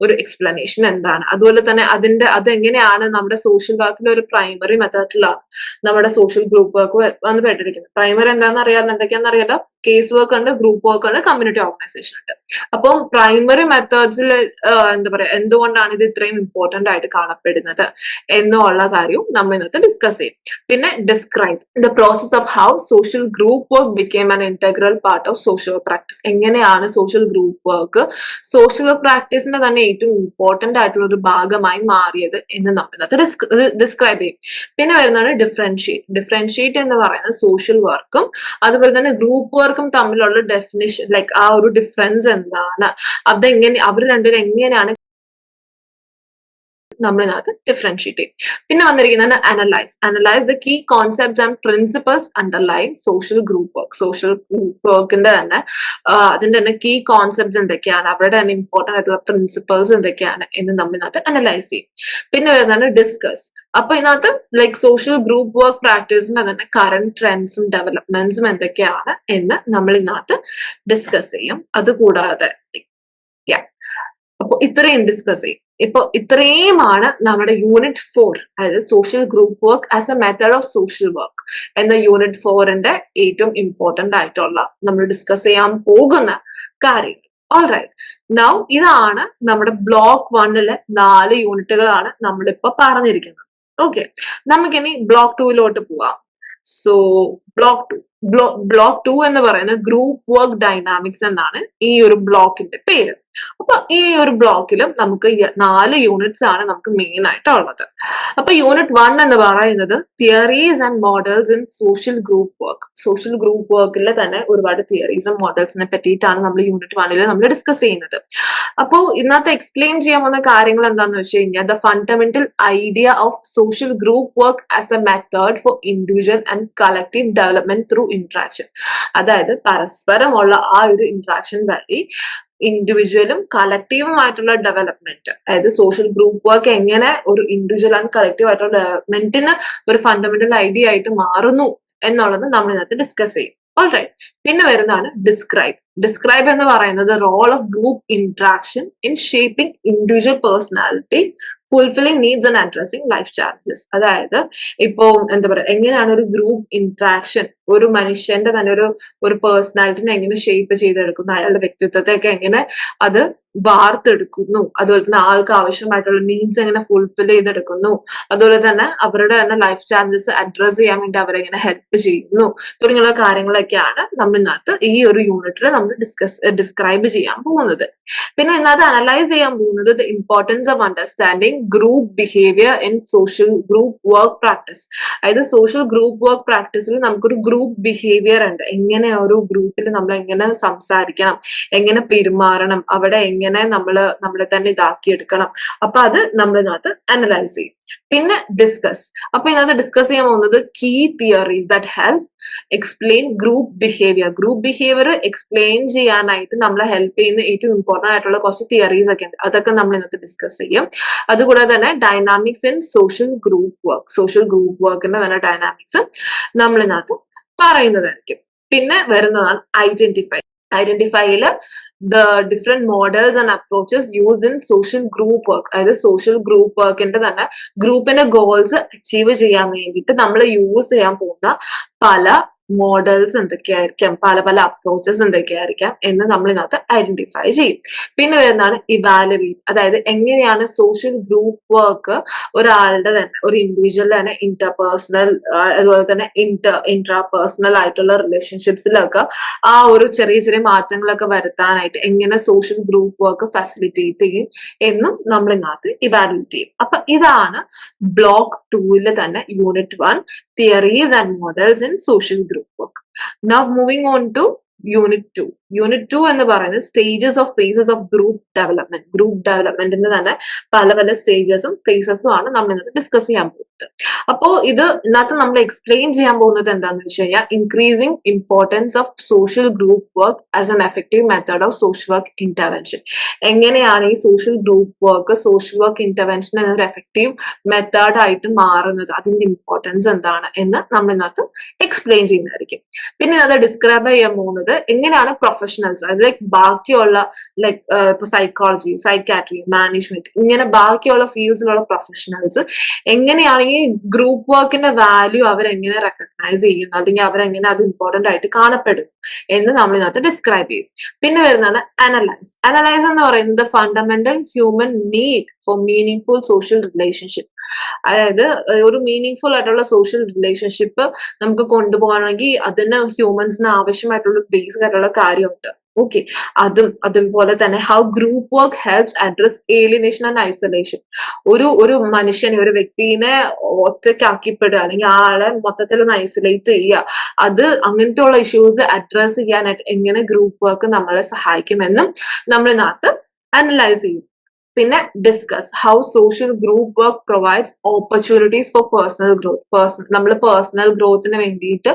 ഒരു എക്സ്പ്ലനേഷൻ എന്താണ്, അതുപോലെ തന്നെ അതെങ്ങനെയാണ് നമ്മുടെ സോഷ്യൽ വർക്കിന്റെ ഒരു പ്രൈമറി മെത്തേഡിലാണ് നമ്മുടെ സോഷ്യൽ ഗ്രൂപ്പ് വർക്ക് വന്ന് പെട്ടിരിക്കുന്നത്. പ്രൈമറി എന്താണെന്ന് അറിയാമല്ലോ, എന്തൊക്കെയാണെന്ന് അറിയാലോ. കേസ് വർക്ക് ഉണ്ട്, ഗ്രൂപ്പ് വർക്ക് ഉണ്ട്, കമ്മ്യൂണിറ്റി ഓർഗനൈസേഷൻ ഉണ്ട്. അപ്പം പ്രൈമറി മെത്തേഡ്സിൽ എന്താ പറയാ എന്തുകൊണ്ടാണ് ഇത് ഇത്രയും ഇമ്പോർട്ടന്റ് ആയിട്ട് കാണപ്പെടുന്നത് എന്നുള്ള കാര്യവും നമ്മൾ ഇന്നത്തെ ഡിസ്കസ് ചെയ്യും. പിന്നെ describe the process of how social group work became an integral part of social practice. എങ്ങനെയാണ് social group work social work പ്രാക്ടീസിന്റെ തന്നെ ഏറ്റവും ഇമ്പോർട്ടന്റ് ആയിട്ടുള്ള ഒരു ഭാഗമായി മാറിയത് എന്ന് നമ്മളിനകത്ത് ഡിസ്ക്രൈബ് ചെയ്യും. പിന്നെ വരുന്നതാണ് ഡിഫറൻഷിയേറ്റ് എന്ന് പറയുന്നത് സോഷ്യൽ വർക്കും അതുപോലെ തന്നെ ഗ്രൂപ്പ് വർക്കും തമ്മിലുള്ള ഡെഫിനിഷൻ, ലൈക്ക് ആ ഒരു ഡിഫറൻസ് എന്താണ്, അതെങ്ങനെ അവർ രണ്ടുപേരും എങ്ങനെയാണ് നമ്മളിനകത്ത് ഡിഫറൻഷിയേറ്റ് ചെയ്യും. പിന്നെ വന്നിരിക്കുന്നത് analyse the key concepts and principles underline social group വർക്കിന്റെ തന്നെ അതിന്റെ തന്നെ കീ കോൺസെപ്റ്റ്സ് എന്തൊക്കെയാണ്, അവരുടെ തന്നെ ഇമ്പോർട്ടന്റ് ആയിട്ടുള്ള പ്രിൻസിപ്പൽസ് എന്തൊക്കെയാണ് എന്ന് നമ്മളിനകത്ത് അനലൈസ് ചെയ്യും. പിന്നെ വരുന്നതാണ് ഡിസ്കസ്. അപ്പൊ ഇതിനകത്ത് ലൈക്ക് സോഷ്യൽ ഗ്രൂപ്പ് വർക്ക് പ്രാക്ടീസിന്റെ തന്നെ കറന്റ് ട്രെൻഡ്സും ഡെവലപ്മെന്റ്സും എന്തൊക്കെയാണ് എന്ന് നമ്മൾ ഇതിനകത്ത് ഡിസ്കസ് ചെയ്യും. അതുകൂടാതെ അപ്പൊ ഇത്രയും ഡിസ്കസ് ചെയ്യും. ഇപ്പൊ ഇത്രയുമാണ് നമ്മുടെ യൂണിറ്റ് 4, അതായത് social group work as a method of social work എന്ന യൂണിറ്റ് 4ന്റെ ഏറ്റവും ഇമ്പോർട്ടന്റ് ആയിട്ടുള്ള നമ്മൾ ഡിസ്കസ് ചെയ്യാൻ പോകുന്ന കാര്യങ്ങൾ. ഓൾറൈറ്റ്, നൗ ഇതാണ് നമ്മുടെ ബ്ലോക്ക് 1ലെ 4 യൂണിറ്റുകളാണ് നമ്മളിപ്പോ പറഞ്ഞിരിക്കുന്നത്. ഓക്കെ, നമുക്കിനി ബ്ലോക്ക് 2 പോവാം. സോ ബ്ലോക്ക് 2 എന്ന് പറയുന്നത് ഗ്രൂപ്പ് വർക്ക് ഡൈനാമിക്സ് എന്നാണ് ഈ ഒരു ബ്ലോക്കിന്റെ പേര്. അപ്പൊ ഈ ഒരു ബ്ലോക്കിലും നമുക്ക് 4 യൂണിറ്റ്സ് ആണ് നമുക്ക് മെയിൻ ആയിട്ട് ഉള്ളത്. അപ്പൊ യൂണിറ്റ് 1 എന്ന് പറയുന്നത് theories and models in social group work. Social group വർക്കിലെ തന്നെ ഒരുപാട് തിയറീസും മോഡൽസിനെ പറ്റിയിട്ടാണ് നമ്മൾ യൂണിറ്റ് 1ൽ നമ്മൾ ഡിസ്കസ് ചെയ്യുന്നത്. അപ്പോ ഇന്നത്തെ എക്സ്പ്ലെയിൻ ചെയ്യാൻ പോകുന്ന കാര്യങ്ങൾ എന്താന്ന് വെച്ച് കഴിഞ്ഞാൽ the fundamental idea of social group work as a method for individual and collective development through interaction. അതായത് പരസ്പരമുള്ള ആ ഒരു ഇന്ററാക്ഷൻ വഴി ഇൻഡിവിജ്വലും കളക്റ്റീവും ആയിട്ടുള്ള ഡെവലപ്മെന്റ്, അതായത് സോഷ്യൽ ഗ്രൂപ്പ് വർക്ക് എങ്ങനെ ഒരു ഇൻഡിവിജ്വൽ ആൻഡ് കളക്റ്റീവ് ആയിട്ടുള്ള ഡെവലപ്മെന്റിന് ഒരു ഫണ്ടമെന്റൽ ഐഡിയ ആയിട്ട് മാറുന്നു എന്നുള്ളത് നമ്മൾ ഇതിനകത്ത് ഡിസ്കസ് ചെയ്യും. ഓൾറൈറ്റ്, പിന്നെ വരുന്നതാണ് ഡിസ്ക്രൈബ് എന്ന് പറയുന്നത് role of group interaction in shaping individual personality, fulfilling needs and addressing life challenges. അതായത് ഇപ്പോ എന്താ പറയുക, എങ്ങനെയാണ് ഒരു ഗ്രൂപ്പ് ഇന്ററാക്ഷൻ ഒരു മനുഷ്യന്റെ തന്നെ ഒരു പേഴ്സണാലിറ്റിനെ എങ്ങനെ ഷേപ്പ് ചെയ്തെടുക്കുന്നു, അയാളുടെ വ്യക്തിത്വത്തെയൊക്കെ എങ്ങനെ അത് വാർത്തെടുക്കുന്നു, അതുപോലെ തന്നെ ആൾക്ക് ആവശ്യമായിട്ടുള്ള നീഡ്സ് എങ്ങനെ ഫുൾഫിൽ ചെയ്തെടുക്കുന്നു, അതുപോലെ തന്നെ അവരുടെ തന്നെ ലൈഫ് ചാലഞ്ചസ് അഡ്രസ് ചെയ്യാൻ വേണ്ടി അവരെങ്ങനെ ഹെൽപ്പ് ചെയ്യുന്നു തുടങ്ങിയുള്ള കാര്യങ്ങളൊക്കെയാണ് നമ്മൾ ഇന്നത്തെ ഈ ഒരു യൂണിറ്റിൽ നമ്മൾ ഡിസ്ക്രൈബ് ചെയ്യാൻ പോകുന്നത്. പിന്നെ ഇന്നത്തെ അനലൈസ് ചെയ്യാൻ പോകുന്നത് the importance of understanding group behaviour in social group work practice. അതായത് സോഷ്യൽ ഗ്രൂപ്പ് വർക്ക് പ്രാക്ടീസിൽ നമുക്കൊരു ഗ്രൂപ്പ് ബിഹേവിയർ ഉണ്ട്. എങ്ങനെ ഒരു ഗ്രൂപ്പിൽ നമ്മൾ എങ്ങനെ സംസാരിക്കണം, എങ്ങനെ പെരുമാറണം, അവിടെ എങ്ങനെ നമ്മളെ തന്നെ ഇതാക്കിയെടുക്കണം. അപ്പൊ അത് നമ്മൾ ഇതിനകത്ത് അനലൈസ് ചെയ്യും. പിന്നെ ഡിസ്കസ്. അപ്പൊ ഇതിനകത്ത് ഡിസ്കസ് ചെയ്യാൻ പോകുന്നത് key theories that help explain group behaviour explain ചെയ്യാനായിട്ട് നമ്മളെ ഹെൽപ്പ് ചെയ്യുന്ന ഏറ്റവും ഇമ്പോർട്ടന്റ് ആയിട്ടുള്ള കുറച്ച് തിയറീസ് ഒക്കെ ഉണ്ട്. അതൊക്കെ നമ്മൾ ഇന്നത്തെ ഡിസ്കസ് ചെയ്യും. അതുകൂടാതെ തന്നെ ഡൈനാമിക്സ് ഇൻ സോഷ്യൽ ഗ്രൂപ്പ് വർക്കിന്റെ തന്നെ ഡൈനാമിക്സ് നമ്മൾ ഇതിനകത്ത് പറയുന്നതായിരിക്കും. പിന്നെ വരുന്നതാണ് ഐഡന്റിഫൈയില് the different models and approaches use in social group work. അതായത് സോഷ്യൽ ഗ്രൂപ്പ് വർക്കിന്റെ തന്നെ ഗ്രൂപ്പിന്റെ ഗോൾസ് അച്ചീവ് ചെയ്യാൻ വേണ്ടിയിട്ട് നമ്മൾ യൂസ് ചെയ്യാൻ പോകുന്ന പല മോഡൽസ് എന്തൊക്കെയായിരിക്കാം, പല അപ്രോച്ചസ് എന്തൊക്കെയായിരിക്കാം എന്ന് നമ്മൾ ഇതിനകത്ത് ഐഡന്റിഫൈ ചെയ്യും. പിന്നെ വരുന്നതാണ് ഇവാലുവേറ്റ്. അതായത് എങ്ങനെയാണ് സോഷ്യൽ ഗ്രൂപ്പ് വർക്ക് ഒരാളുടെ തന്നെ ഒരു ഇൻഡിവിജ്വൽ തന്നെ ഇന്റർപേഴ്സണൽ അതുപോലെ തന്നെ ഇൻട്രാപേഴ്സണൽ ആയിട്ടുള്ള റിലേഷൻഷിപ്സിലൊക്കെ ആ ഒരു ചെറിയ മാറ്റങ്ങളൊക്കെ വരുത്താനായിട്ട് എങ്ങനെ സോഷ്യൽ ഗ്രൂപ്പ് വർക്ക് ഫെസിലിറ്റേറ്റ് ചെയ്യും എന്നും നമ്മൾ ഇതിനകത്ത് ഇവാലുവേറ്റ് ചെയ്യും. അപ്പൊ ഇതാണ് ബ്ലോക്ക് 2 തന്നെ unit 1 theories and models in social group work. Now moving on to unit 2. Unit 2 എന്ന് പറയുന്നത് stages of phases of group ഡെവലപ്മെന്റിന്റെ തന്നെ പല സ്റ്റേജസും ഫേസസും ആണ് നമ്മൾ ഇന്നത്തെ ഡിസ്കസ് ചെയ്യാൻ പോകുന്നത്. അപ്പോ ഇതിനകത്ത് നമ്മൾ എക്സ്പ്ലെയിൻ ചെയ്യാൻ പോകുന്നത് എന്താണെന്ന് വെച്ച് കഴിഞ്ഞാൽ increasing importance of social group work as an effective method of social work intervention. എങ്ങനെയാണ് ഈ സോഷ്യൽ വർക്ക് ഇന്റർവെൻഷൻ എന്നൊരു എഫക്റ്റീവ് മെത്തേഡ് ആയിട്ട് മാറുന്നത്, അതിന്റെ ഇമ്പോർട്ടൻസ് എന്താണ് എന്ന് നമ്മൾ ഇതിനകത്ത് എക്സ്പ്ലെയിൻ ചെയ്യുന്നതായിരിക്കും. പിന്നെ അത് ഡിസ്ക്രൈബ് ചെയ്യാൻ പോകുന്നത് എങ്ങനെയാണ് പ്രൊഫഷണൽസ്, അത് ബാക്കിയുള്ള ഇപ്പൊ സൈക്കോളജി, സൈക്കാട്രി, മാനേജ്മെന്റ്, ഇങ്ങനെ ബാക്കിയുള്ള ഫീൽഡ്സിലുള്ള പ്രൊഫഷണൽസ് എങ്ങനെയാണ് ഈ ഗ്രൂപ്പ് വർക്കിന്റെ വാല്യൂ അവരെങ്ങനെ റെക്കഗ്നൈസ് ചെയ്യുന്നു, അല്ലെങ്കിൽ അവരെങ്ങനെ അത് ഇമ്പോർട്ടന്റ് ആയിട്ട് കാണപ്പെടുന്നു എന്ന് നമ്മൾ ഇതിനകത്ത് ഡിസ്ക്രൈബ് ചെയ്യും. പിന്നെ വരുന്നതാണ് അനലൈസ് എന്ന് പറയുന്നത് fundamental human need for meaning full social relationship. അതായത് ഒരു മീനിങ് ഫുൾ ആയിട്ടുള്ള സോഷ്യൽ റിലേഷൻഷിപ്പ് നമുക്ക് കൊണ്ടുപോകണമെങ്കിൽ അതിന് ഹ്യൂമൻസിന് ആവശ്യമായിട്ടുള്ള ബേസിക് ആയിട്ടുള്ള കാര്യമുണ്ട്. ഓക്കെ. അതുപോലെ തന്നെ how group work helps address alienation and isolation. ഒരു മനുഷ്യനെ, ഒരു വ്യക്തിനെ ഒറ്റയ്ക്കാക്കിപ്പെടുക അല്ലെങ്കിൽ ആ ആളെ മൊത്തത്തിൽ ഒന്ന് ഐസൊലേറ്റ് ചെയ്യുക, അത് അങ്ങനത്തെ ഉള്ള ഇഷ്യൂസ് അഡ്രസ് ചെയ്യാനായിട്ട് എങ്ങനെ ഗ്രൂപ്പ് വർക്ക് നമ്മളെ സഹായിക്കുമെന്നും നമ്മൾ ഇതിനകത്ത് അനലൈസ് ചെയ്യും. പിന്നെ discuss how social group work provides opportunities for personal growth. നമ്മൾ പേഴ്സണൽ ഗ്രോത്തിന് വേണ്ടിയിട്ട്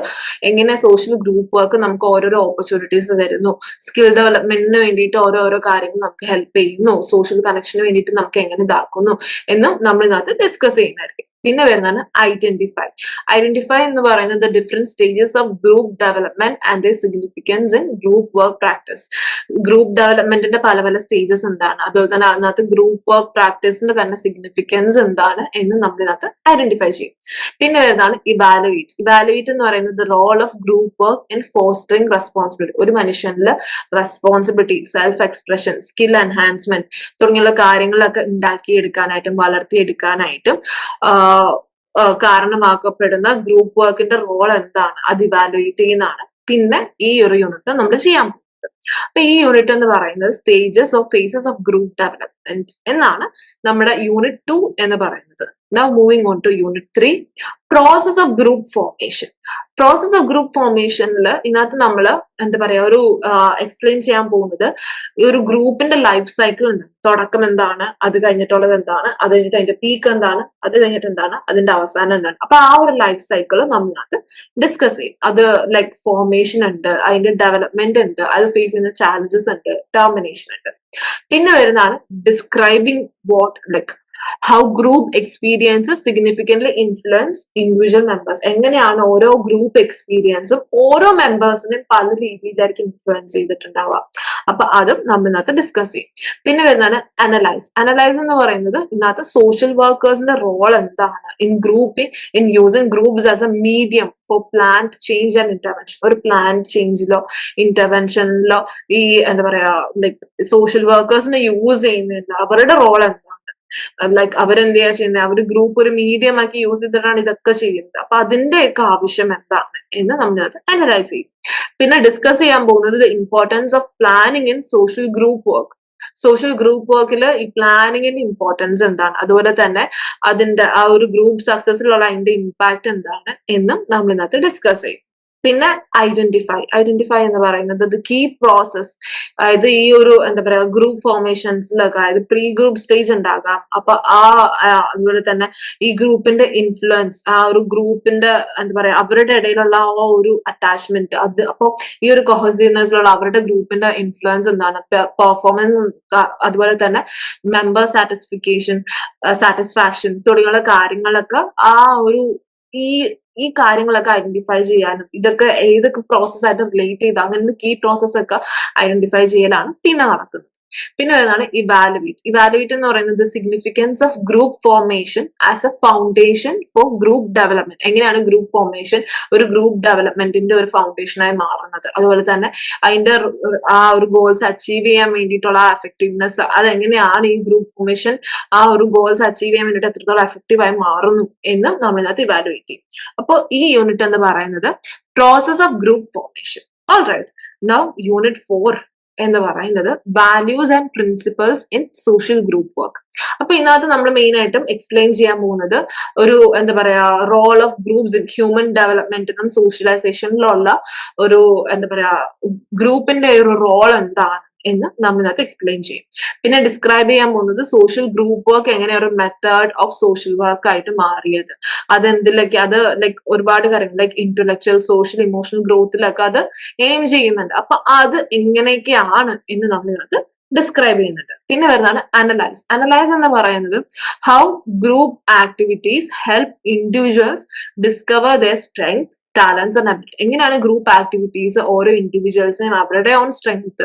എങ്ങനെ സോഷ്യൽ ഗ്രൂപ്പ് വർക്ക് നമുക്ക് ഓരോരോ ഓപ്പർച്യൂണിറ്റീസ് തരുന്നു, സ്കിൽ ഡെവലപ്മെന്റിന് വേണ്ടിയിട്ട് ഓരോരോ കാര്യങ്ങൾ നമുക്ക് ഹെൽപ്പ് ചെയ്യുന്നു, സോഷ്യൽ കണക്ഷന് വേണ്ടിയിട്ട് നമുക്ക് എങ്ങനെ ഇതാക്കുന്നു എന്നും നമ്മൾ ഇതിനകത്ത് ഡിസ്കസ് ചെയ്യുന്നതായിരിക്കും. പിന്നെ വരുന്നതാണ് ഐഡന്റിഫൈ എന്ന് പറയുന്നത് different stages of group development and the significance in group work practice. Group ഡെവലപ്മെന്റിന്റെ പല പല സ്റ്റേജസ് എന്താണ്, അതുപോലെ തന്നെ അതിനകത്ത് ഗ്രൂപ്പ് വർക്ക് പ്രാക്ടീസിന്റെ തന്നെ സിഗ്നിഫിക്കൻസ് എന്താണ് എന്ന് നമ്മൾ ഇതിനകത്ത് ഐഡന്റിഫൈ ചെയ്യും. പിന്നെ വരുന്നതാണ് ഇവാലുവേറ്റ് എന്ന് പറയുന്നത് role of group work in fostering responsibility. ഒരു മനുഷ്യനിൽ responsibility, self expression, skill enhancement തുടങ്ങിയുള്ള കാര്യങ്ങളൊക്കെ ഉണ്ടാക്കിയെടുക്കാനായിട്ടും വളർത്തിയെടുക്കാനായിട്ടും കാരണമാക്കപ്പെടുന്ന ഗ്രൂപ്പ് വർക്കിന്റെ റോൾ എന്താണ്, അത് ഇവാലുവേറ്റ് ചെയ്യുന്നതാണ് പിന്നെ ഈ ഒരു യൂണിറ്റ് നമ്മൾ ചെയ്യാൻ പോകുന്നത്. അപ്പൊ ഈ യൂണിറ്റ് എന്ന് പറയുന്നത് stages of phases of group development എന്നാണ് നമ്മുടെ യൂണിറ്റ് 2 എന്ന് പറയുന്നത്. Now moving on to unit 3, process of group formation. Process of group ഫോർമേഷനിൽ ഇതിനകത്ത് നമ്മൾ എന്താ പറയാ ഒരു എക്സ്പ്ലെയിൻ ചെയ്യാൻ പോകുന്നത് ഒരു ഗ്രൂപ്പിന്റെ ലൈഫ് സൈക്കിൾ എന്താണ്, തുടക്കം എന്താണ്, അത് കഴിഞ്ഞിട്ടുള്ളത് എന്താണ്, അത് കഴിഞ്ഞിട്ട് അതിന്റെ പീക്ക് എന്താണ്, അത് കഴിഞ്ഞിട്ട് എന്താണ്, അതിന്റെ അവസാനം എന്താണ്. അപ്പൊ ആ ഒരു ലൈഫ് സൈക്കിൾ നമ്മളിനകത്ത് ഡിസ്കസ് ചെയ്യും. അത് ലൈക്ക് ഫോർമേഷൻ ഉണ്ട്, അതിന്റെ ഡെവലപ്മെന്റ് ഉണ്ട്, അത് ഫേസ് ചെയ്യുന്ന ചാലഞ്ചസ് ഉണ്ട്, ടെർമിനേഷൻ ഉണ്ട്. പിന്നെ വരുന്നതാണ് describing what like how group experiences significantly influence individual members. എങ്ങനെയാണ് ഓരോ ഗ്രൂപ്പ് എക്സ്പീരിയൻസും ഓരോ മെമ്പേഴ്സിനെയും പല രീതിയിലായിരിക്കും ഇൻഫ്ലുവൻസ് ചെയ്തിട്ടുണ്ടാവുക. അപ്പൊ അതും നമ്മൾ ഇതിനകത്ത് ഡിസ്കസ് ചെയ്യും. പിന്നെ വരുന്നതാണ് അനലൈസ് എന്ന് പറയുന്നത് ഇതിനകത്ത് സോഷ്യൽ വർക്കേഴ്സിന്റെ റോൾ എന്താണ് in using groups as A medium four plant change and intervention. ഒരു പ്ലാന്റ് ചേഞ്ചിലോ ഇന്റർവെൻഷനിലോ ഈ എന്താ പറയാ ലൈക് സോഷ്യൽ വർക്കേഴ്സിനെ യൂസ് ചെയ്യുന്നില്ല, അവരുടെ റോൾ എന്താണ്, ലൈക്ക് അവരെന്തെയാ ചെയ്യുന്നത്, അവർ ഗ്രൂപ്പ് ഒരു മീഡിയം ആക്കി യൂസ് ചെയ്തിട്ടാണ് ഇതൊക്കെ ചെയ്യുന്നത്. അപ്പൊ അതിന്റെയൊക്കെ ആവശ്യം എന്താണ് എന്ന് നമ്മളിനകത്ത് അനലൈസ് ചെയ്യും. പിന്നെ ഡിസ്കസ് ചെയ്യാൻ പോകുന്നത് the importance of planning in social group work. Social group വർക്കിൽ ഈ പ്ലാനിങ്ങിന്റെ ഇമ്പോർട്ടൻസ് എന്താണ്, അതുപോലെ തന്നെ അതിന്റെ ആ ഒരു ഗ്രൂപ്പ് സക്സസിലുള്ള അതിന്റെ ഇമ്പാക്ട് എന്താണ് എന്നും നമ്മൾ ഇതിനകത്ത് ഡിസ്കസ് ചെയ്യും. പിന്നെ ഐഡന്റിഫൈ എന്ന് പറയുന്നത് ദ കീ പ്രോസസ്. അതായത് ഈ ഒരു എന്താ പറയാ ഗ്രൂപ്പ് ഫോർമേഷൻസിലൊക്കെ അതായത് പ്രീ ഗ്രൂപ്പ് സ്റ്റേജ് ഉണ്ടാകാം. അപ്പൊ അതുപോലെ തന്നെ ഈ ഗ്രൂപ്പിന്റെ ഇൻഫ്ലുവൻസ്, ആ ഒരു ഗ്രൂപ്പിന്റെ എന്താ പറയാ അവരുടെ ഇടയിലുള്ള ആ ഒരു അറ്റാച്ച്മെന്റ്, അത് അപ്പൊ ഈ ഒരു കൊഹസീവ്നെസ്സിലുള്ള അവരുടെ ഗ്രൂപ്പിന്റെ ഇൻഫ്ലുവൻസ് എന്താണ്, പെർഫോമൻസ്, അതുപോലെ തന്നെ മെമ്പർ സാറ്റിസ്ഫാക്ഷൻ തുടങ്ങിയുള്ള കാര്യങ്ങളൊക്കെ ആ ഒരു ഈ ഈ കാര്യങ്ങളൊക്കെ ഐഡന്റിഫൈ ചെയ്യാനും ഇതൊക്കെ ഏതൊക്കെ പ്രോസസ് ആയിട്ട് റിലേറ്റ് ചെയ്ത് അങ്ങനത്തെ കീ പ്രോസസ് ഒക്കെ ഐഡന്റിഫൈ ചെയ്യലാണ് പിന്നെ നടക്കുന്നത്. പിന്നെ വരുന്നതാണ് ഇവാലുവേറ്റ് എന്ന് പറയുന്നത് significance of group formation as A foundation four group development. എങ്ങനെയാണ് ഗ്രൂപ്പ് ഫോർമേഷൻ ഒരു ഗ്രൂപ്പ് ഡെവലപ്മെന്റിന്റെ ഒരു ഫൗണ്ടേഷനായി മാറുന്നത്, അതുപോലെ തന്നെ അതിന്റെ ആ ഒരു ഗോൾസ് അച്ചീവ് ചെയ്യാൻ വേണ്ടിയിട്ടുള്ള എഫക്റ്റീവ്നെസ്, അതെങ്ങനെയാണ് ഈ ഗ്രൂപ്പ് ഫോർമേഷൻ ആ ഒരു ഗോൾസ് അച്ചീവ് ചെയ്യാൻ വേണ്ടിയിട്ട് എത്രത്തോളം എഫക്റ്റീവായി മാറുന്നു എന്നും നമ്മൾ ഇതിനകത്ത് ഇവാലുവേറ്റ് ചെയ്യും. അപ്പോൾ ഈ യൂണിറ്റ് എന്ന് പറയുന്നത് process of group formation. Alright, now unit 4 എന്ന് പറയുന്നത് values and principles in social group work. അപ്പൊ ഇതിനകത്ത് നമ്മൾ മെയിൻ ആയിട്ടും എക്സ്പ്ലെയിൻ ചെയ്യാൻ പോകുന്നത് ഒരു എന്താ പറയാ role of groups in human ഡെവലപ്മെന്റിനും സോഷ്യലൈസേഷനിലുള്ള ഒരു എന്താ പറയാ ഗ്രൂപ്പിന്റെ ഒരു റോൾ എന്താണ് എന്ന് നമ്മൾ ഇതിനകത്ത് എക്സ്പ്ലെയിൻ ചെയ്യും. പിന്നെ ഡിസ്ക്രൈബ് ചെയ്യാൻ പോകുന്നത് സോഷ്യൽ ഗ്രൂപ്പ് വർക്ക് എങ്ങനെ ഒരു മെത്തേഡ് ഓഫ് സോഷ്യൽ വർക്ക് ആയിട്ട് മാറിയത്, അതെന്തിലൊക്കെ അത് ലൈക്ക് ഒരുപാട് കാര്യങ്ങൾ ലൈക്ക് ഇന്റലക്ച്വൽ, സോഷ്യൽ, ഇമോഷണൽ ഗ്രോത്തിലൊക്കെ അത് എയിം ചെയ്യുന്നുണ്ട്. അപ്പൊ അത് എങ്ങനെയൊക്കെയാണ് എന്ന് നമ്മൾ ഇതിനകത്ത് ഡിസ്ക്രൈബ് ചെയ്യുന്നുണ്ട്. പിന്നെ വരുന്നതാണ് അനലൈസ് എന്ന് പറയുന്നത് how group activities help individuals discover their strength, talents and ability. എങ്ങനെയാണ് ഗ്രൂപ്പ് ആക്ടിവിറ്റീസ് ഓരോ ഇൻഡിവിജ്വൽസിനെയും അവരുടെ ഓൺ സ്ട്രെങ്ത്,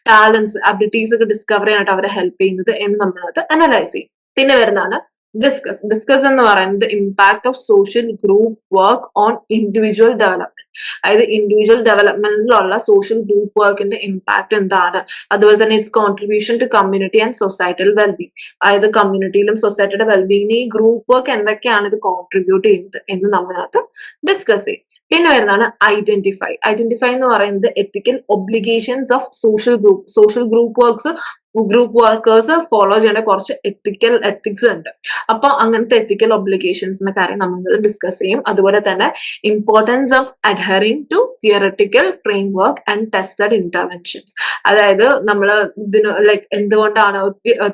ടാലൻസ്, അബിലിറ്റീസ് ഒക്കെ ഡിസ്കവർ ചെയ്യാനായിട്ട് അവരെ ഹെൽപ്പ് ചെയ്യുന്നത് എന്ന് നമ്മളത് അനലൈസ് ചെയ്യും. പിന്നെ വരുന്നതാണ് ഡിസ്കസ് എന്ന് പറയുന്നത് impact of social group work on individual development. അതായത് ഇൻഡിവിജ്വൽ ഡെവലപ്മെന്റിലുള്ള സോഷ്യൽ ഗ്രൂപ്പ് വർക്കിന്റെ ഇമ്പാക്ട് എന്താണ്, അതുപോലെ തന്നെ its contribution to community and societal wellbeing. അതായത് കമ്മ്യൂണിറ്റിയിലും സൊസൈറ്റിയുടെ വെൽബീങ്ങിന് ഈ ഗ്രൂപ്പ് വർക്ക് എന്തൊക്കെയാണ് ഇത് കോൺട്രിബ്യൂട്ട് ചെയ്യുന്നത് എന്ന് നമ്മളതിനകത്ത് ഡിസ്കസ് ചെയ്യും. പിന്നെ വരുന്നതാണ് ഐഡന്റിഫൈ എന്ന് പറയുന്നത് ethical obligations of social group workers follow ചെയ്യേണ്ട കുറച്ച് എത്തിക്സ് ഉണ്ട്. അപ്പൊ അങ്ങനത്തെ എത്തിക്കൽ ഒബ്ലിഗേഷൻസിന്റെ കാര്യം നമ്മൾ ഡിസ്കസ് ചെയ്യും. അതുപോലെ തന്നെ importance of adhering to theoretical framework and tested interventions. അതായത് നമ്മൾ ഇതിന് ലൈക്ക് എന്തുകൊണ്ടാണ്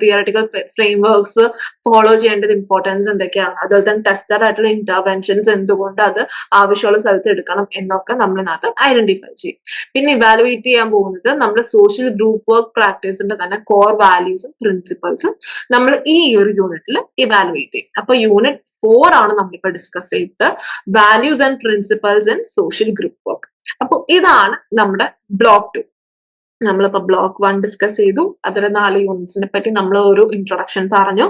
തിയറട്ടിക്കൽ ഫ്രെയിം വർക്ക്സ് ഫോളോ ചെയ്യേണ്ടത്, ഇമ്പോർട്ടൻസ് എന്തൊക്കെയാണ്, അതുപോലെ തന്നെ ടെസ്റ്റഡ് ആയിട്ടുള്ള ഇന്റർവെൻഷൻസ് എന്തുകൊണ്ട് അത് ആവശ്യമുള്ള സ്ഥലത്ത് എടുക്കണം എന്നൊക്കെ നമ്മൾ ഇതിനകത്ത് ഐഡന്റിഫൈ ചെയ്യും. പിന്നെ ഇവാലുവേറ്റ് ചെയ്യാൻ പോകുന്നത് നമ്മുടെ സോഷ്യൽ ഗ്രൂപ്പ് വർക്ക് പ്രാക്ടീസിന്റെ തന്നെ കോർ വാല്യൂസും പ്രിൻസിപ്പൾസും നമ്മൾ ഈ ഒരു യൂണിറ്റിൽ ഇവാലുവേറ്റ് ചെയ്യും. അപ്പൊ യൂണിറ്റ് 4 ആണ് നമ്മളിപ്പോ ഡിസ്കസ് ചെയ്തത്, values and principles in social group work. അപ്പൊ ഇതാണ് നമ്മുടെ ബ്ലോക്ക് 2. നമ്മളിപ്പോ ബ്ലോക്ക് 1 ഡിസ്കസ് ചെയ്തു, അതിൽ 4 യൂണിറ്റ്സിനെ പറ്റി നമ്മൾ ഒരു ഇൻട്രൊഡക്ഷൻ പറഞ്ഞു.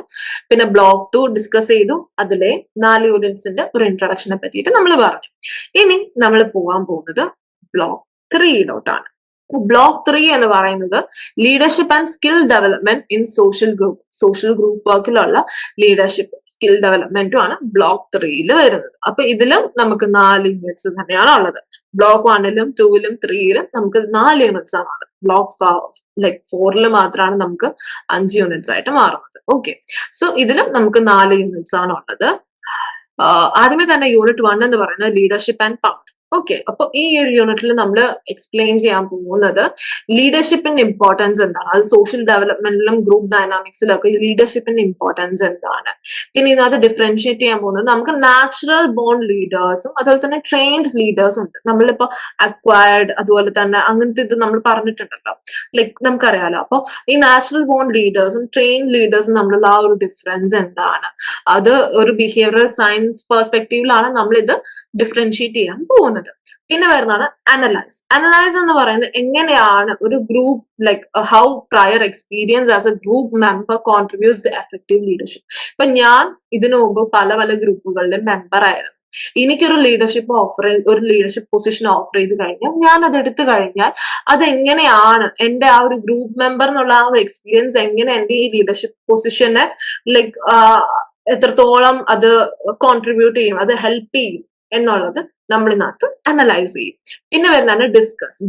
പിന്നെ ബ്ലോക്ക് 2 ഡിസ്കസ് ചെയ്തു, അതിലെ 4 യൂണിറ്റ്സിന്റെ ഒരു ഇൻട്രൊഡക്ഷനെ പറ്റിയിട്ട് നമ്മൾ പറഞ്ഞു. ഇനി നമ്മൾ പോകാൻ പോകുന്നത് ബ്ലോക്ക് 3 ബ്ലോക്ക് 3 എന്ന് പറയുന്നത് leadership and skill development in social group വർക്കിലുള്ള ലീഡർഷിപ്പ് സ്കിൽ ഡെവലപ്മെന്റും ആണ് ബ്ലോക്ക് 3 വരുന്നത്. അപ്പൊ ഇതിലും നമുക്ക് 4 യൂണിറ്റ്സ് തന്നെയാണ് ഉള്ളത്. ബ്ലോക്ക് 1ലും 2ലും 3ലും നമുക്ക് 4 യൂണിറ്റ്സ് ആണ് ഉള്ളത്. ബ്ലോക്ക് 4ൽ മാത്രമാണ് നമുക്ക് 5 യൂണിറ്റ്സ് ആയിട്ട് മാറുന്നത്. ഓക്കെ, സോ ഇതിലും നമുക്ക് 4 യൂണിറ്റ്സ് ആണ് ഉള്ളത്. ആദ്യമേ തന്നെ യൂണിറ്റ് 1 എന്ന് പറയുന്നത് ലീഡർഷിപ്പ് ആൻഡ് പവർ. ഓക്കെ, അപ്പൊ ഈ ഒരു യൂണിറ്റിൽ നമ്മൾ എക്സ്പ്ലെയിൻ ചെയ്യാൻ പോകുന്നത് ലീഡർഷിപ്പിന്റെ ഇമ്പോർട്ടൻസ് എന്താണ്, അത് സോഷ്യൽ ഡെവലപ്മെന്റിലും ഗ്രൂപ്പ് ഡൈനാമിക്സിലും ഒക്കെ ലീഡർഷിപ്പിന്റെ ഇമ്പോർട്ടൻസ് എന്താണ്. പിന്നെ ഇതിനകത്ത് ഡിഫറൻഷിയേറ്റ് ചെയ്യാൻ പോകുന്നത് നമുക്ക് നാച്ചുറൽ ബോൺ ലീഡേഴ്സും അതുപോലെ തന്നെ ട്രെയിൻഡ് ലീഡേഴ്സും ഉണ്ട്. നമ്മളിപ്പോ അക്വയർഡ് അതുപോലെ തന്നെ അങ്ങനത്തെ ഇത് നമ്മൾ പറഞ്ഞിട്ടുണ്ടല്ലോ, ലൈക്ക് നമുക്കറിയാലോ. അപ്പൊ ഈ നാച്ചുറൽ ബോൺ ലീഡേഴ്സും ട്രെയിൻഡ് ലീഡേഴ്സും തമ്മിലുള്ള ആ ഒരു ഡിഫറൻസ് എന്താണ്, അത് ഒരു ബിഹേവിയറൽ സയൻസ് പെർസ്പെക്റ്റീവിലാണ് നമ്മൾ ഇത് ഡിഫറൻഷിയേറ്റ് ചെയ്യാൻ പോകുന്നത്. പിന്നെ വരുന്നതാണ് അനലൈസ് എന്ന് പറയുന്നത് എങ്ങനെയാണ് ഒരു group like how prior experience as A group member contributes the effective leadership. ഇപ്പൊ ഞാൻ ഇതിനു മുമ്പ് പല ഗ്രൂപ്പുകളുടെ മെമ്പർ ആയിരുന്നു. എനിക്കൊരു ലീഡർഷിപ്പ് പൊസിഷൻ ഓഫർ ചെയ്ത് കഴിഞ്ഞാൽ ഞാൻ അത് എടുത്തു കഴിഞ്ഞാൽ അതെങ്ങനെയാണ് എന്റെ ആ ഒരു ഗ്രൂപ്പ് മെമ്പർ എന്നുള്ള ആ ഒരു എക്സ്പീരിയൻസ് എങ്ങനെ എന്റെ ഈ ലീഡർഷിപ്പ് പൊസിഷനെ ലൈക്ക് എത്രത്തോളം അത് കോൺട്രിബ്യൂട്ട് ചെയ്യും, അത് ഹെൽപ്പ് ചെയ്യും എന്നുള്ളത് നമ്മൾ ഇതിനകത്ത് അനലൈസ് ചെയ്യും. പിന്നെ വരുന്നതാണ്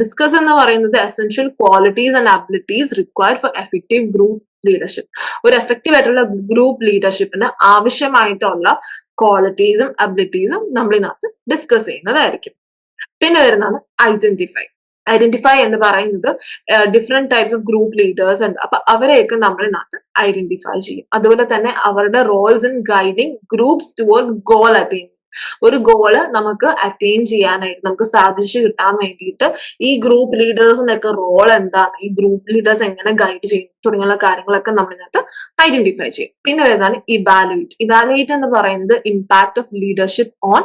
ഡിസ്കസ് എന്ന് പറയുന്നത് essential qualities and abilities required for effective group leadership. ഒരു എഫക്റ്റീവ് ആയിട്ടുള്ള ഗ്രൂപ്പ് ലീഡർഷിപ്പിന് ആവശ്യമായിട്ടുള്ള ക്വാളിറ്റീസും അബിലിറ്റീസും നമ്മൾ ഇതിനകത്ത് ഡിസ്കസ് ചെയ്യുന്നതായിരിക്കും. പിന്നെ വരുന്നതാണ് ഐഡന്റിഫൈ എന്ന് പറയുന്നത് different types of group leaders ഉണ്ട്. അപ്പൊ അവരെയൊക്കെ നമ്മൾ ഇതിനകത്ത് ഐഡന്റിഫൈ ചെയ്യും. അതുപോലെ തന്നെ അവരുടെ Rolls in guiding groups toward goal attainment. ഒരു ഗോള് നമുക്ക് അറ്റൈൻ ചെയ്യാനായിട്ട് നമുക്ക് സാധിച്ചു കിട്ടാൻ വേണ്ടിയിട്ട് ഈ ഗ്രൂപ്പ് ലീഡേഴ്സിനൊക്കെ റോൾ എന്താണ്, ഈ ഗ്രൂപ്പ് ലീഡേഴ്സ് എങ്ങനെ ഗൈഡ് ചെയ്യും തുടങ്ങിയുള്ള കാര്യങ്ങളൊക്കെ നമ്മൾ ഇതിനകത്ത് ഐഡന്റിഫൈ ചെയ്യും. പിന്നെ വരുന്നതാണ് ഇവാലുവേറ്റ് എന്ന് പറയുന്നത് impact of leadership on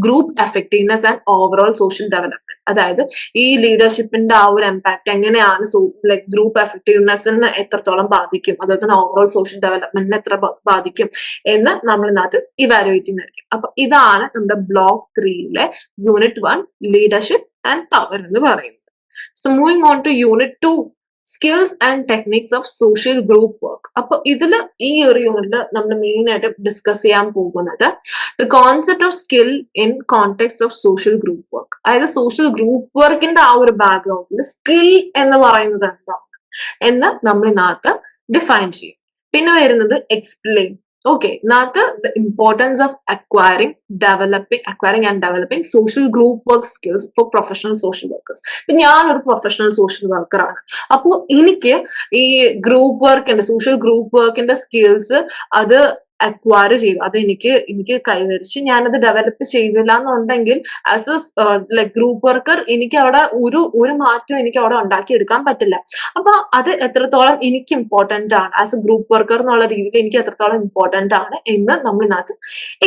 group effectiveness and overall social development. അതായത് ഈ ലീഡർഷിപ്പിന്റെ ആ ഒരു ഇമ്പാക്ട് എങ്ങനെയാണ് ലൈക് ഗ്രൂപ്പ് എഫക്റ്റീവ്നെസ്സിന് എത്രത്തോളം ബാധിക്കും, അതുപോലെ തന്നെ ഓവറോൾ സോഷ്യൽ ഡെവലപ്മെന്റിനെ എത്ര ബാധിക്കും എന്ന് നമ്മൾ ഇതിനകത്ത് ഇവാലുവേറ്റ് ചെയ്യുന്നതായിരിക്കും. അപ്പൊ ഇതാണ് നമ്മുടെ ബ്ലോക്ക് 3ലെ യൂണിറ്റ് 1 ലീഡർഷിപ്പ് ആൻഡ് പവർ എന്ന് പറയുന്നത്. So moving on to unit 2 skills and techniques of social group work. അപ്പൊ ഇതില് ഈ ഒരു യൂണിറ്റിൽ നമ്മൾ മെയിൻ ആയിട്ട് ഡിസ്കസ് ചെയ്യാൻ പോകുന്നത് the concept of skill in context of social group work. അതായത് സോഷ്യൽ ഗ്രൂപ്പ് വർക്കിന്റെ ആ ഒരു ബാക്ക്ഗ്രൗണ്ടിൽ സ്കിൽ എന്ന് പറയുന്നത് എന്താണ് എന്ന് നമ്മൾ ഇതിനകത്ത് ഡിഫൈൻ ചെയ്യും. പിന്നെ വരുന്നത് എക്സ്പ്ലെയിൻ. ഓക്കെ, ഇതിനകത്ത് the importance of acquiring and developing social group work skills four professional social workers. ഇപ്പൊ ഞാനൊരു പ്രൊഫഷണൽ സോഷ്യൽ വർക്കറാണ്. അപ്പോൾ എനിക്ക് ഈ സോഷ്യൽ ഗ്രൂപ്പ് വർക്കിന്റെ സ്കിൽസ് അത് അക്വയർ ചെയ്തു, അത് എനിക്ക് കൈവരിച്ച് ഞാനത് ഡെവലപ്പ് ചെയ്തില്ല എന്നുണ്ടെങ്കിൽ as A like group worker എനിക്ക് അവിടെ ഒരു മാറ്റം എനിക്ക് അവിടെ ഉണ്ടാക്കിയെടുക്കാൻ പറ്റില്ല. അപ്പൊ അത് എത്രത്തോളം എനിക്ക് ഇമ്പോർട്ടന്റ് ആണ്, ആസ് എ ഗ്രൂപ്പ് വർക്കർ എന്നുള്ള രീതിയിൽ എനിക്ക് എത്രത്തോളം ഇമ്പോർട്ടന്റ് ആണ് എന്ന് നമ്മൾ ഇതിനകത്ത്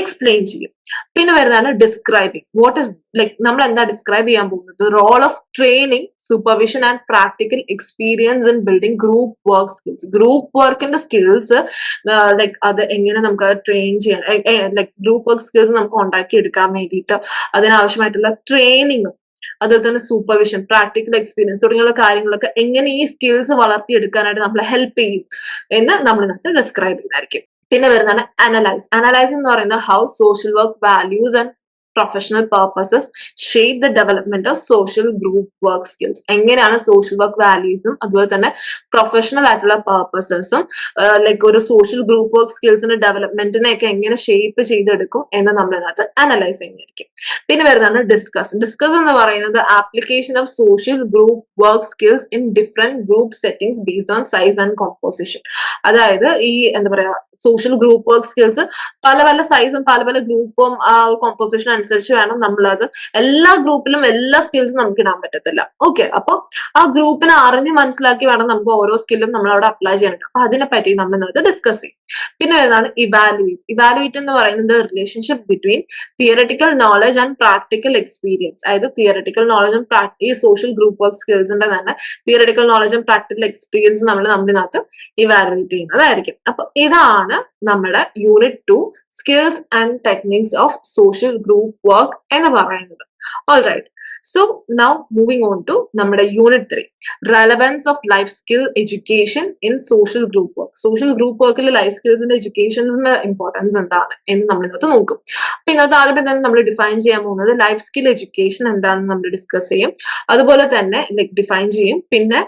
എക്സ്പ്ലെയിൻ ചെയ്യും. പിന്നെ വരുന്നതാണ് ഡിസ്ക്രൈബിങ്. വാട്ട് ഇസ് ലൈക് നമ്മൾ എന്താ ഡിസ്ക്രൈബ് ചെയ്യാൻ പോകുന്നത്, role of training, supervision and practical experience in building group work skills. Group വർക്കിന്റെ സ്കിൽസ് ലൈക് അത് എങ്ങനെ നമുക്ക് ട്രെയിൻ ചെയ്യാൻ, ലൈക് ഗ്രൂപ്പ് വർക്ക് സ്കിൽസ് നമുക്ക് ഉണ്ടാക്കി എടുക്കാൻ വേണ്ടിയിട്ട് അതിനാവശ്യമായിട്ടുള്ള ട്രെയിനിങ്ങും അതുപോലെ തന്നെ സൂപ്പർവിഷൻ, പ്രാക്ടിക്കൽ എക്സ്പീരിയൻസ് തുടങ്ങിയുള്ള കാര്യങ്ങളൊക്കെ എങ്ങനെ ഈ സ്കിൽസ് വളർത്തിയെടുക്കാനായിട്ട് നമ്മളെ ഹെൽപ്പ് ചെയ്യും എന്ന് നമ്മൾ ഇതിനകത്ത് ഡിസ്ക്രൈബ് ചെയ്യുന്നതായിരിക്കും. പിന്നെ വരുന്നതാണ് അനലൈസ് എന്ന് പറയുന്നത് how social work values and professional purposes shape the development of social group work skills. എങ്ങനെയാണ് സോഷ്യൽ വർക്ക് വാല്യൂസും അതുപോലെ തന്നെ പ്രൊഫഷണൽ ആയിട്ടുള്ള പർപ്പസസും ലൈക്ക് ഒരു സോഷ്യൽ ഗ്രൂപ്പ് വർക്ക് സ്കിൽസിന്റെ ഡെവലപ്മെന്റിനെ ഒക്കെ എങ്ങനെ ഷേപ്പ് ചെയ്തെടുക്കും എന്ന് നമ്മൾ ഇതിനകത്ത് അനലൈസ് ചെയ്യുന്നതായിരിക്കും. പിന്നെ വരുന്നതാണ് ഡിസ്കസ്. ഡിസ്കസ് എന്ന് പറയുന്നത് application of social group work skills in different group settings based on size and composition. അതായത് ഈ എന്താ പറയാ സോഷ്യൽ ഗ്രൂപ്പ് വർക്ക് സ്കിൽസ് പല പല സൈസും പല പല ഗ്രൂപ്പും ആ കോമ്പോസിഷൻ അനുസരിച്ച് വേണം നമ്മളത് എല്ലാ ഗ്രൂപ്പിലും എല്ലാ സ്കിൽസും നമുക്ക് ഇടാൻ പറ്റത്തില്ല. ഓക്കെ, അപ്പൊ ആ ഗ്രൂപ്പിനെ അറിഞ്ഞ് മനസ്സിലാക്കി വേണം നമുക്ക് ഓരോ സ്കില്ലും നമ്മൾ അവിടെ അപ്ലൈ ചെയ്യാനായിട്ട്. അപ്പൊ അതിനെ പറ്റി നമ്മൾ ഇന്നത്തെ ഡിസ്കസ് ചെയ്യും. പിന്നെ വരുന്നതാണ് ഇവാലുവേറ്റ്. ഇവാലുവേറ്റ് എന്ന് പറയുന്നത് relationship between theoretical knowledge and practical experience. അതായത് തിയറട്ടിക്കൽ നോളജും ഈ സോഷ്യൽ ഗ്രൂപ്പ് വർക്ക് സ്കിൽസിന്റെ തന്നെ തിയറട്ടിക്കൽ നോളജും പ്രാക്ടിക്കൽ എക്സ്പീരിയൻസ് നമ്മൾ ഇതിനകത്ത് ഇവാലുവേറ്റ് ചെയ്യുന്നതായിരിക്കും. അപ്പൊ ഇതാണ് നമ്മുടെ unit 2 skills and techniques of social group work എന്ന് പറയുന്നത്. Alright, so now moving on to നമ്മുടെ unit 3 relevance of life skill education in social group work. Social group വർക്കിൽ ലൈഫ് സ്കിൽസിന്റെ എഡ്യൂക്കേഷൻസിന്റെ ഇമ്പോർട്ടൻസ് എന്താണ് എന്ന് നമ്മൾ ഇന്നത്തെ നോക്കും. അപ്പൊ ഇന്നത്തെ ആദ്യം തന്നെ നമ്മൾ ഡിഫൈൻ ചെയ്യാൻ പോകുന്നത് ലൈഫ് സ്കിൽ എഡ്യൂക്കേഷൻ എന്താണെന്ന് നമ്മൾ ഡിസ്കസ് ചെയ്യും. അതുപോലെ തന്നെ ലൈക്ക് ഡിഫൈൻ ചെയ്യും. പിന്നെ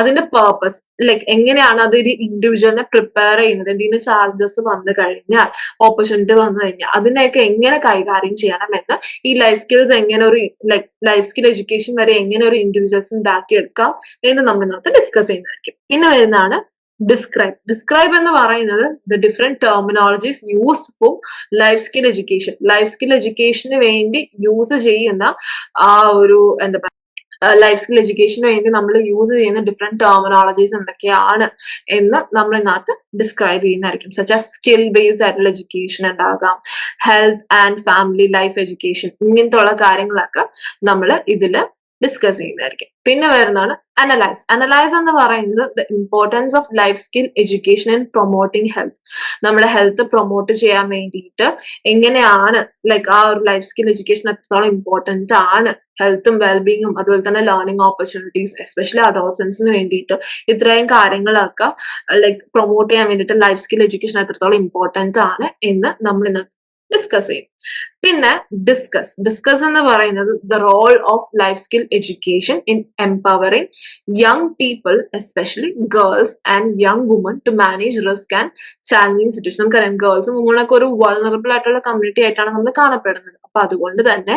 അതിന്റെ പേർപ്പസ് ലൈക്ക് എങ്ങനെയാണ് അതൊരു ഇൻഡിവിജ്വലിനെ പ്രിപ്പയർ ചെയ്യുന്നത്, എന്തെങ്കിലും ചാർജസ് വന്നു കഴിഞ്ഞാൽ, ഓപ്പർച്യൂണിറ്റി വന്നു കഴിഞ്ഞാൽ അതിനെയൊക്കെ എങ്ങനെ കൈകാര്യം ചെയ്യണമെന്ന്, ഈ ലൈഫ് സ്കിൽസ് എങ്ങനെ ഒരു ലൈഫ് സ്കിൽ എഡ്യൂക്കേഷൻ വരെ എങ്ങനെ ഒരു ഇൻഡിവിജ്വൽസ് ഉണ്ടാക്കിയെടുക്കാം എന്ന് നമ്മൾ ഇന്നത്തെ ഡിസ്കസ് ചെയ്യുന്നതായിരിക്കും. പിന്നെ വരുന്നതാണ് ഡിസ്ക്രൈബ്. ഡിസ്ക്രൈബ് എന്ന് പറയുന്നത് the different terminologies used for life skill education. Life skill എഡ്യൂക്കേഷന് വേണ്ടി യൂസ് ചെയ്യുന്ന ആ ഒരു എന്താ പറയുക ലൈഫ് സ്കിൽ എഡ്യൂക്കേഷന് വേണ്ടി നമ്മൾ യൂസ് ചെയ്യുന്ന ഡിഫറെന്റ് ടെർമിനോളജീസ് എന്തൊക്കെയാണ് എന്ന് നമ്മൾ ഇതിനകത്ത് ഡിസ്ക്രൈബ് ചെയ്യുന്നതായിരിക്കും. സച്ച് ആസ് സ്കിൽ ബേസ്ഡ് ആയിട്ടുള്ള എഡ്യൂക്കേഷൻ ഉണ്ടാകാം, health and family life education, ഇങ്ങനത്തെ ഉള്ള കാര്യങ്ങളൊക്കെ നമ്മൾ ഇതിൽ ഡിസ്കസ് ചെയ്യുന്നതായിരിക്കും. പിന്നെ വരുന്നതാണ് അനലൈസ്. അനലൈസ് എന്ന് പറയുന്നത് the importance of life skill education and promoting health. നമ്മുടെ ഹെൽത്ത് പ്രൊമോട്ട് ചെയ്യാൻ വേണ്ടിയിട്ട് എങ്ങനെയാണ് ലൈക്ക് ആ ഒരു ലൈഫ് സ്കിൽ എഡ്യൂക്കേഷൻ എത്രത്തോളം ഇമ്പോർട്ടന്റ് ആണ്, ഹെൽത്തും വെൽബീങ്ങും അതുപോലെ തന്നെ ലേണിംഗ് ഓപ്പർച്യൂണിറ്റീസ് എസ്പെഷ്യലി അഡോളസൻസിന് വേണ്ടിയിട്ട് ഇത്രയും കാര്യങ്ങളൊക്കെ ലൈക്ക് പ്രൊമോട്ട് ചെയ്യാൻ വേണ്ടിയിട്ട് ലൈഫ് സ്കിൽ എഡ്യൂക്കേഷൻ എത്രത്തോളം ഇമ്പോർട്ടന്റ് ആണ് എന്ന് നമ്മൾ ഇന്ന് ഡിസ്കസ് ചെയ്യും. പിന്നെ ഡിസ്കസ് എന്ന് പറയുന്നത് the role of life skill education in empowering young people especially girls and young women to manage risk and challenging situation. നമുക്കറിയാം ഗേൾസും വുമണൊക്കെ ഒരു വൾണറബിൾ ആയിട്ടുള്ള കമ്മ്യൂണിറ്റി ആയിട്ടാണ് നമ്മൾ കാണപ്പെടുന്നത്. അപ്പൊ അതുകൊണ്ട് തന്നെ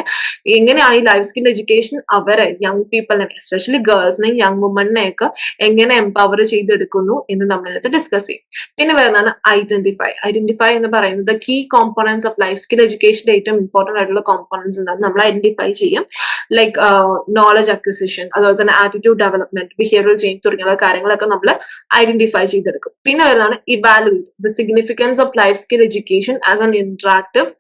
എങ്ങനെയാണ് ഈ ലൈഫ് സ്കിൽ എഡ്യൂക്കേഷൻ അവരെ യങ് പീപ്പിളിനെ എസ്പെഷ്യലി ഗേൾസിനെയും യങ് വുമണിനെയൊക്കെ എങ്ങനെ എംപവർ ചെയ്തെടുക്കുന്നു എന്ന് നമ്മൾ ഇതിനകത്ത് ഡിസ്കസ് ചെയ്യും. പിന്നെ വരുന്നതാണ് ഐഡന്റിഫൈ എന്ന് പറയുന്നത് key components of life skill എഡ്യൂക്കേഷന്റെ ഏറ്റവും ഇമ്പോർട്ടന്റ് ആയിട്ടുള്ള കോമ്പോണൻസ് എന്താണ് നമ്മൾ ഐഡന്റിഫൈ ചെയ്യും. ലൈക്ക് നോളജ് അക്വിസിഷൻ, അതുപോലെ തന്നെ ആറ്റിറ്റ്യൂഡ് ഡെവലപ്മെന്റ്, ബിഹേവിയറൽ ചേഞ്ച് തുടങ്ങിയുള്ള കാര്യങ്ങളൊക്കെ നമ്മൾ ഐഡന്റിഫൈ ചെയ്തെടുക്കും. പിന്നെ വരുന്നതാണ് evaluate the significance of life skill education as an interactive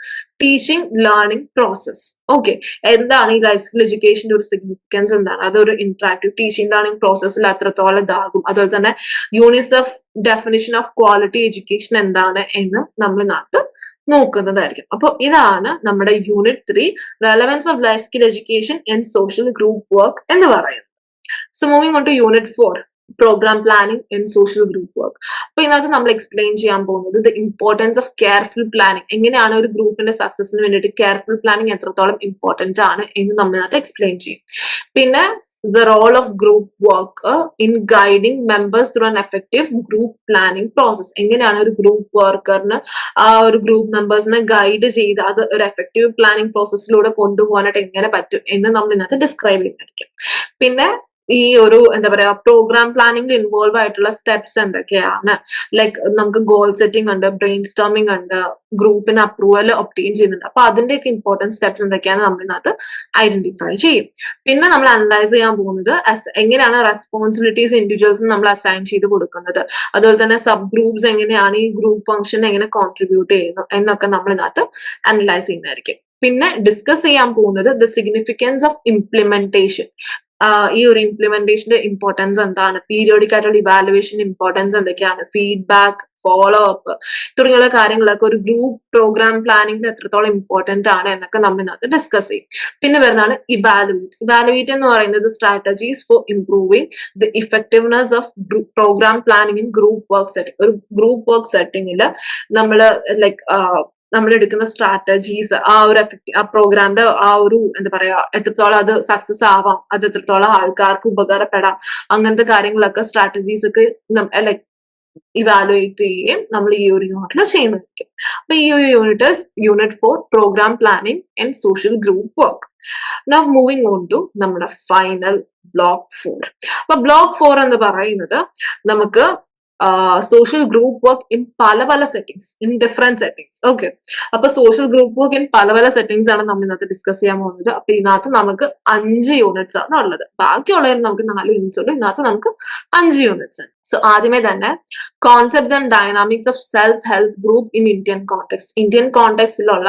teaching learning process. Okay, എന്താണ് ഈ ലൈഫ് സ്കിൽ എഡ്യൂക്കേഷന്റെ ഒരു സിഗ്നിഫിക്കൻസ് എന്താണ്, അതൊരു ഇന്ററാക്റ്റീവ് ടീച്ചിങ് ലേണിംഗ് പ്രോസസ്സിൽ അത്രത്തോളം ഇതാകും. അതുപോലെ തന്നെ UNICEF definition of quality education എന്താണ് എന്ന് നമ്മൾ ഇതിനകത്ത് നോക്കുന്നതായിരിക്കും. അപ്പോൾ ഇതാണ് നമ്മുടെ unit 3 relevance of life skill education in social group work എന്ന് പറയുന്നത്. So moving on to unit 4 programme planning in social group work. അപ്പൊ ഇതിനകത്ത് നമ്മൾ എക്സ്പ്ലെയിൻ ചെയ്യാൻ പോകുന്നത് the importance of careful planning. എങ്ങനെയാണ് ഒരു ഗ്രൂപ്പിന്റെ സക്സസിന് വേണ്ടിയിട്ട് കെയർഫുൾ പ്ലാനിങ് എത്രത്തോളം ഇമ്പോർട്ടന്റ് ആണ് എന്ന് നമ്മൾ ഇതിനകത്ത് എക്സ്പ്ലെയിൻ ചെയ്യും. പിന്നെ the role of group work in guiding members through an effective group planning process. എങ്ങനെയാണ് ഒരു ഗ്രൂപ്പ് വർക്കറിന് ആ ഒരു ഗ്രൂപ്പ് മെമ്പേഴ്സിനെ ഗൈഡ് ചെയ്ത് അത് ഒരു എഫക്റ്റീവ് പ്ലാനിങ് പ്രോസസ്സിലൂടെ കൊണ്ടുപോകാനായിട്ട് എങ്ങനെ പറ്റും എന്ന് നമ്മൾ ഇതിനകത്ത് ഡിസ്ക്രൈബ് ചെയ്യുന്നതായിരിക്കും. പിന്നെ ഈ ഒരു എന്താ പറയാ പ്രോഗ്രാം പ്ലാനിംഗിൽ ഇൻവോൾവ് ആയിട്ടുള്ള സ്റ്റെപ്സ് എന്തൊക്കെയാണ്, ലൈക്ക് നമുക്ക് ഗോൾ സെറ്റിംഗ് ഉണ്ട്, ബ്രെയിൻ സ്റ്റോമിംഗ് ഉണ്ട്, ഗ്രൂപ്പിന് അപ്രൂവൽ ഒബ്റ്റെയിൻ ചെയ്യുന്നുണ്ട്. അപ്പൊ അതിന്റെയൊക്കെ ഇമ്പോർട്ടൻറ്റ് സ്റ്റെപ്സ് എന്തൊക്കെയാണ് നമ്മൾ ഇതിനകത്ത് ഐഡന്റിഫൈ ചെയ്യും. പിന്നെ നമ്മൾ അനലൈസ് ചെയ്യാൻ പോകുന്നത് എങ്ങനെയാണ് റെസ്പോൺസിബിലിറ്റീസ് ഇൻഡിവിജ്വൽസിന് നമ്മൾ അസൈൻ ചെയ്ത് കൊടുക്കുന്നത്, അതുപോലെ തന്നെ സബ് ഗ്രൂപ്പ്സ് എങ്ങനെയാണ് ഈ ഗ്രൂപ്പ് ഫംഗ്ഷൻ എങ്ങനെ കോൺട്രിബ്യൂട്ട് ചെയ്യുന്നു എന്നൊക്കെ നമ്മൾ ഇതിനകത്ത് അനലൈസ് ചെയ്യുന്നതായിരിക്കും. പിന്നെ ഡിസ്കസ് ചെയ്യാൻ പോകുന്നത് ദ സിഗ്നിഫിക്കൻസ് ഓഫ് ഇംപ്ലിമെന്റേഷൻ. ഈ ഒരു ഇംപ്ലിമെന്റേഷന്റെ ഇമ്പോർട്ടൻസ് എന്താണ്, പീരിയോഡിക് ആയിട്ടുള്ള ഇവാലുവേഷൻ ഇമ്പോർട്ടൻസ് എന്തൊക്കെയാണ്, ഫീഡ്ബാക്ക്, ഫോളോ അപ്പ് തുടങ്ങിയുള്ള കാര്യങ്ങളൊക്കെ ഒരു ഗ്രൂപ്പ് പ്രോഗ്രാം പ്ലാനിംഗിൽ എത്രത്തോളം ഇമ്പോർട്ടന്റ് ആണ് എന്നൊക്കെ നമ്മൾ ഇതിനകത്ത് ഡിസ്കസ് ചെയ്യും. പിന്നെ വരുന്നതാണ് ഇവാലുവേറ്റ് എന്ന് പറയുന്നത് strategies for improving the effectiveness of programme planning in group work setting. ഒരു ഗ്രൂപ്പ് വർക്ക് സെറ്റിംഗിൽ നമ്മൾ ലൈക്ക് നമ്മൾ എടുക്കുന്ന സ്ട്രാറ്റജീസ്, ആ പ്രോഗ്രാമിന്റെ ആ ഒരു എന്താ പറയാ, എത്രത്തോളം അത് സക്സസ് ആവാം, അത് എത്രത്തോളം ആൾക്കാർക്ക് ഉപകാരപ്പെടാം, അങ്ങനത്തെ കാര്യങ്ങളൊക്കെ സ്ട്രാറ്റജീസ് ഒക്കെ ലൈക് ഇവാലുവേറ്റ് ചെയ്യുകയും നമ്മൾ ഈ ഒരു യൂണിറ്റിൽ ചെയ്യുന്നതായിരിക്കും. അപ്പൊ ഈ ഒരു unit unit 4 programme planning and social group work. Now moving on to നമ്മുടെ ഫൈനൽ ബ്ലോക്ക് 4. അപ്പൊ ബ്ലോക്ക് 4 എന്ന് പറയുന്നത് നമുക്ക് സോഷ്യൽ ഗ്രൂപ്പ് വർക്ക് ഇൻ പല settings, in different settings. Okay, അപ്പൊ സോഷ്യൽ ഗ്രൂപ്പ് വർക്ക് ഇൻ പല സെറ്റിംഗ്സ് ആണ് നമ്മൾ ഇന്നത്തെ ഡിസ്കസ് ചെയ്യാൻ പോകുന്നത്. അപ്പൊ ഇതിനകത്ത് നമുക്ക് 5 യൂണിറ്റ്സ് ആണ് ഉള്ളത്. ബാക്കിയുള്ളതിന് നമുക്ക് 4 യൂണിറ്റ്സ് ഉള്ളൂ, ഇതിനകത്ത് നമുക്ക് 5 യൂണിറ്റ്സ് ഉണ്ട്. സോ ആദ്യമേ തന്നെ concepts and dynamics of self help group in Indian context. Indian കോണ്ടെക്സ്റ്റിലുള്ള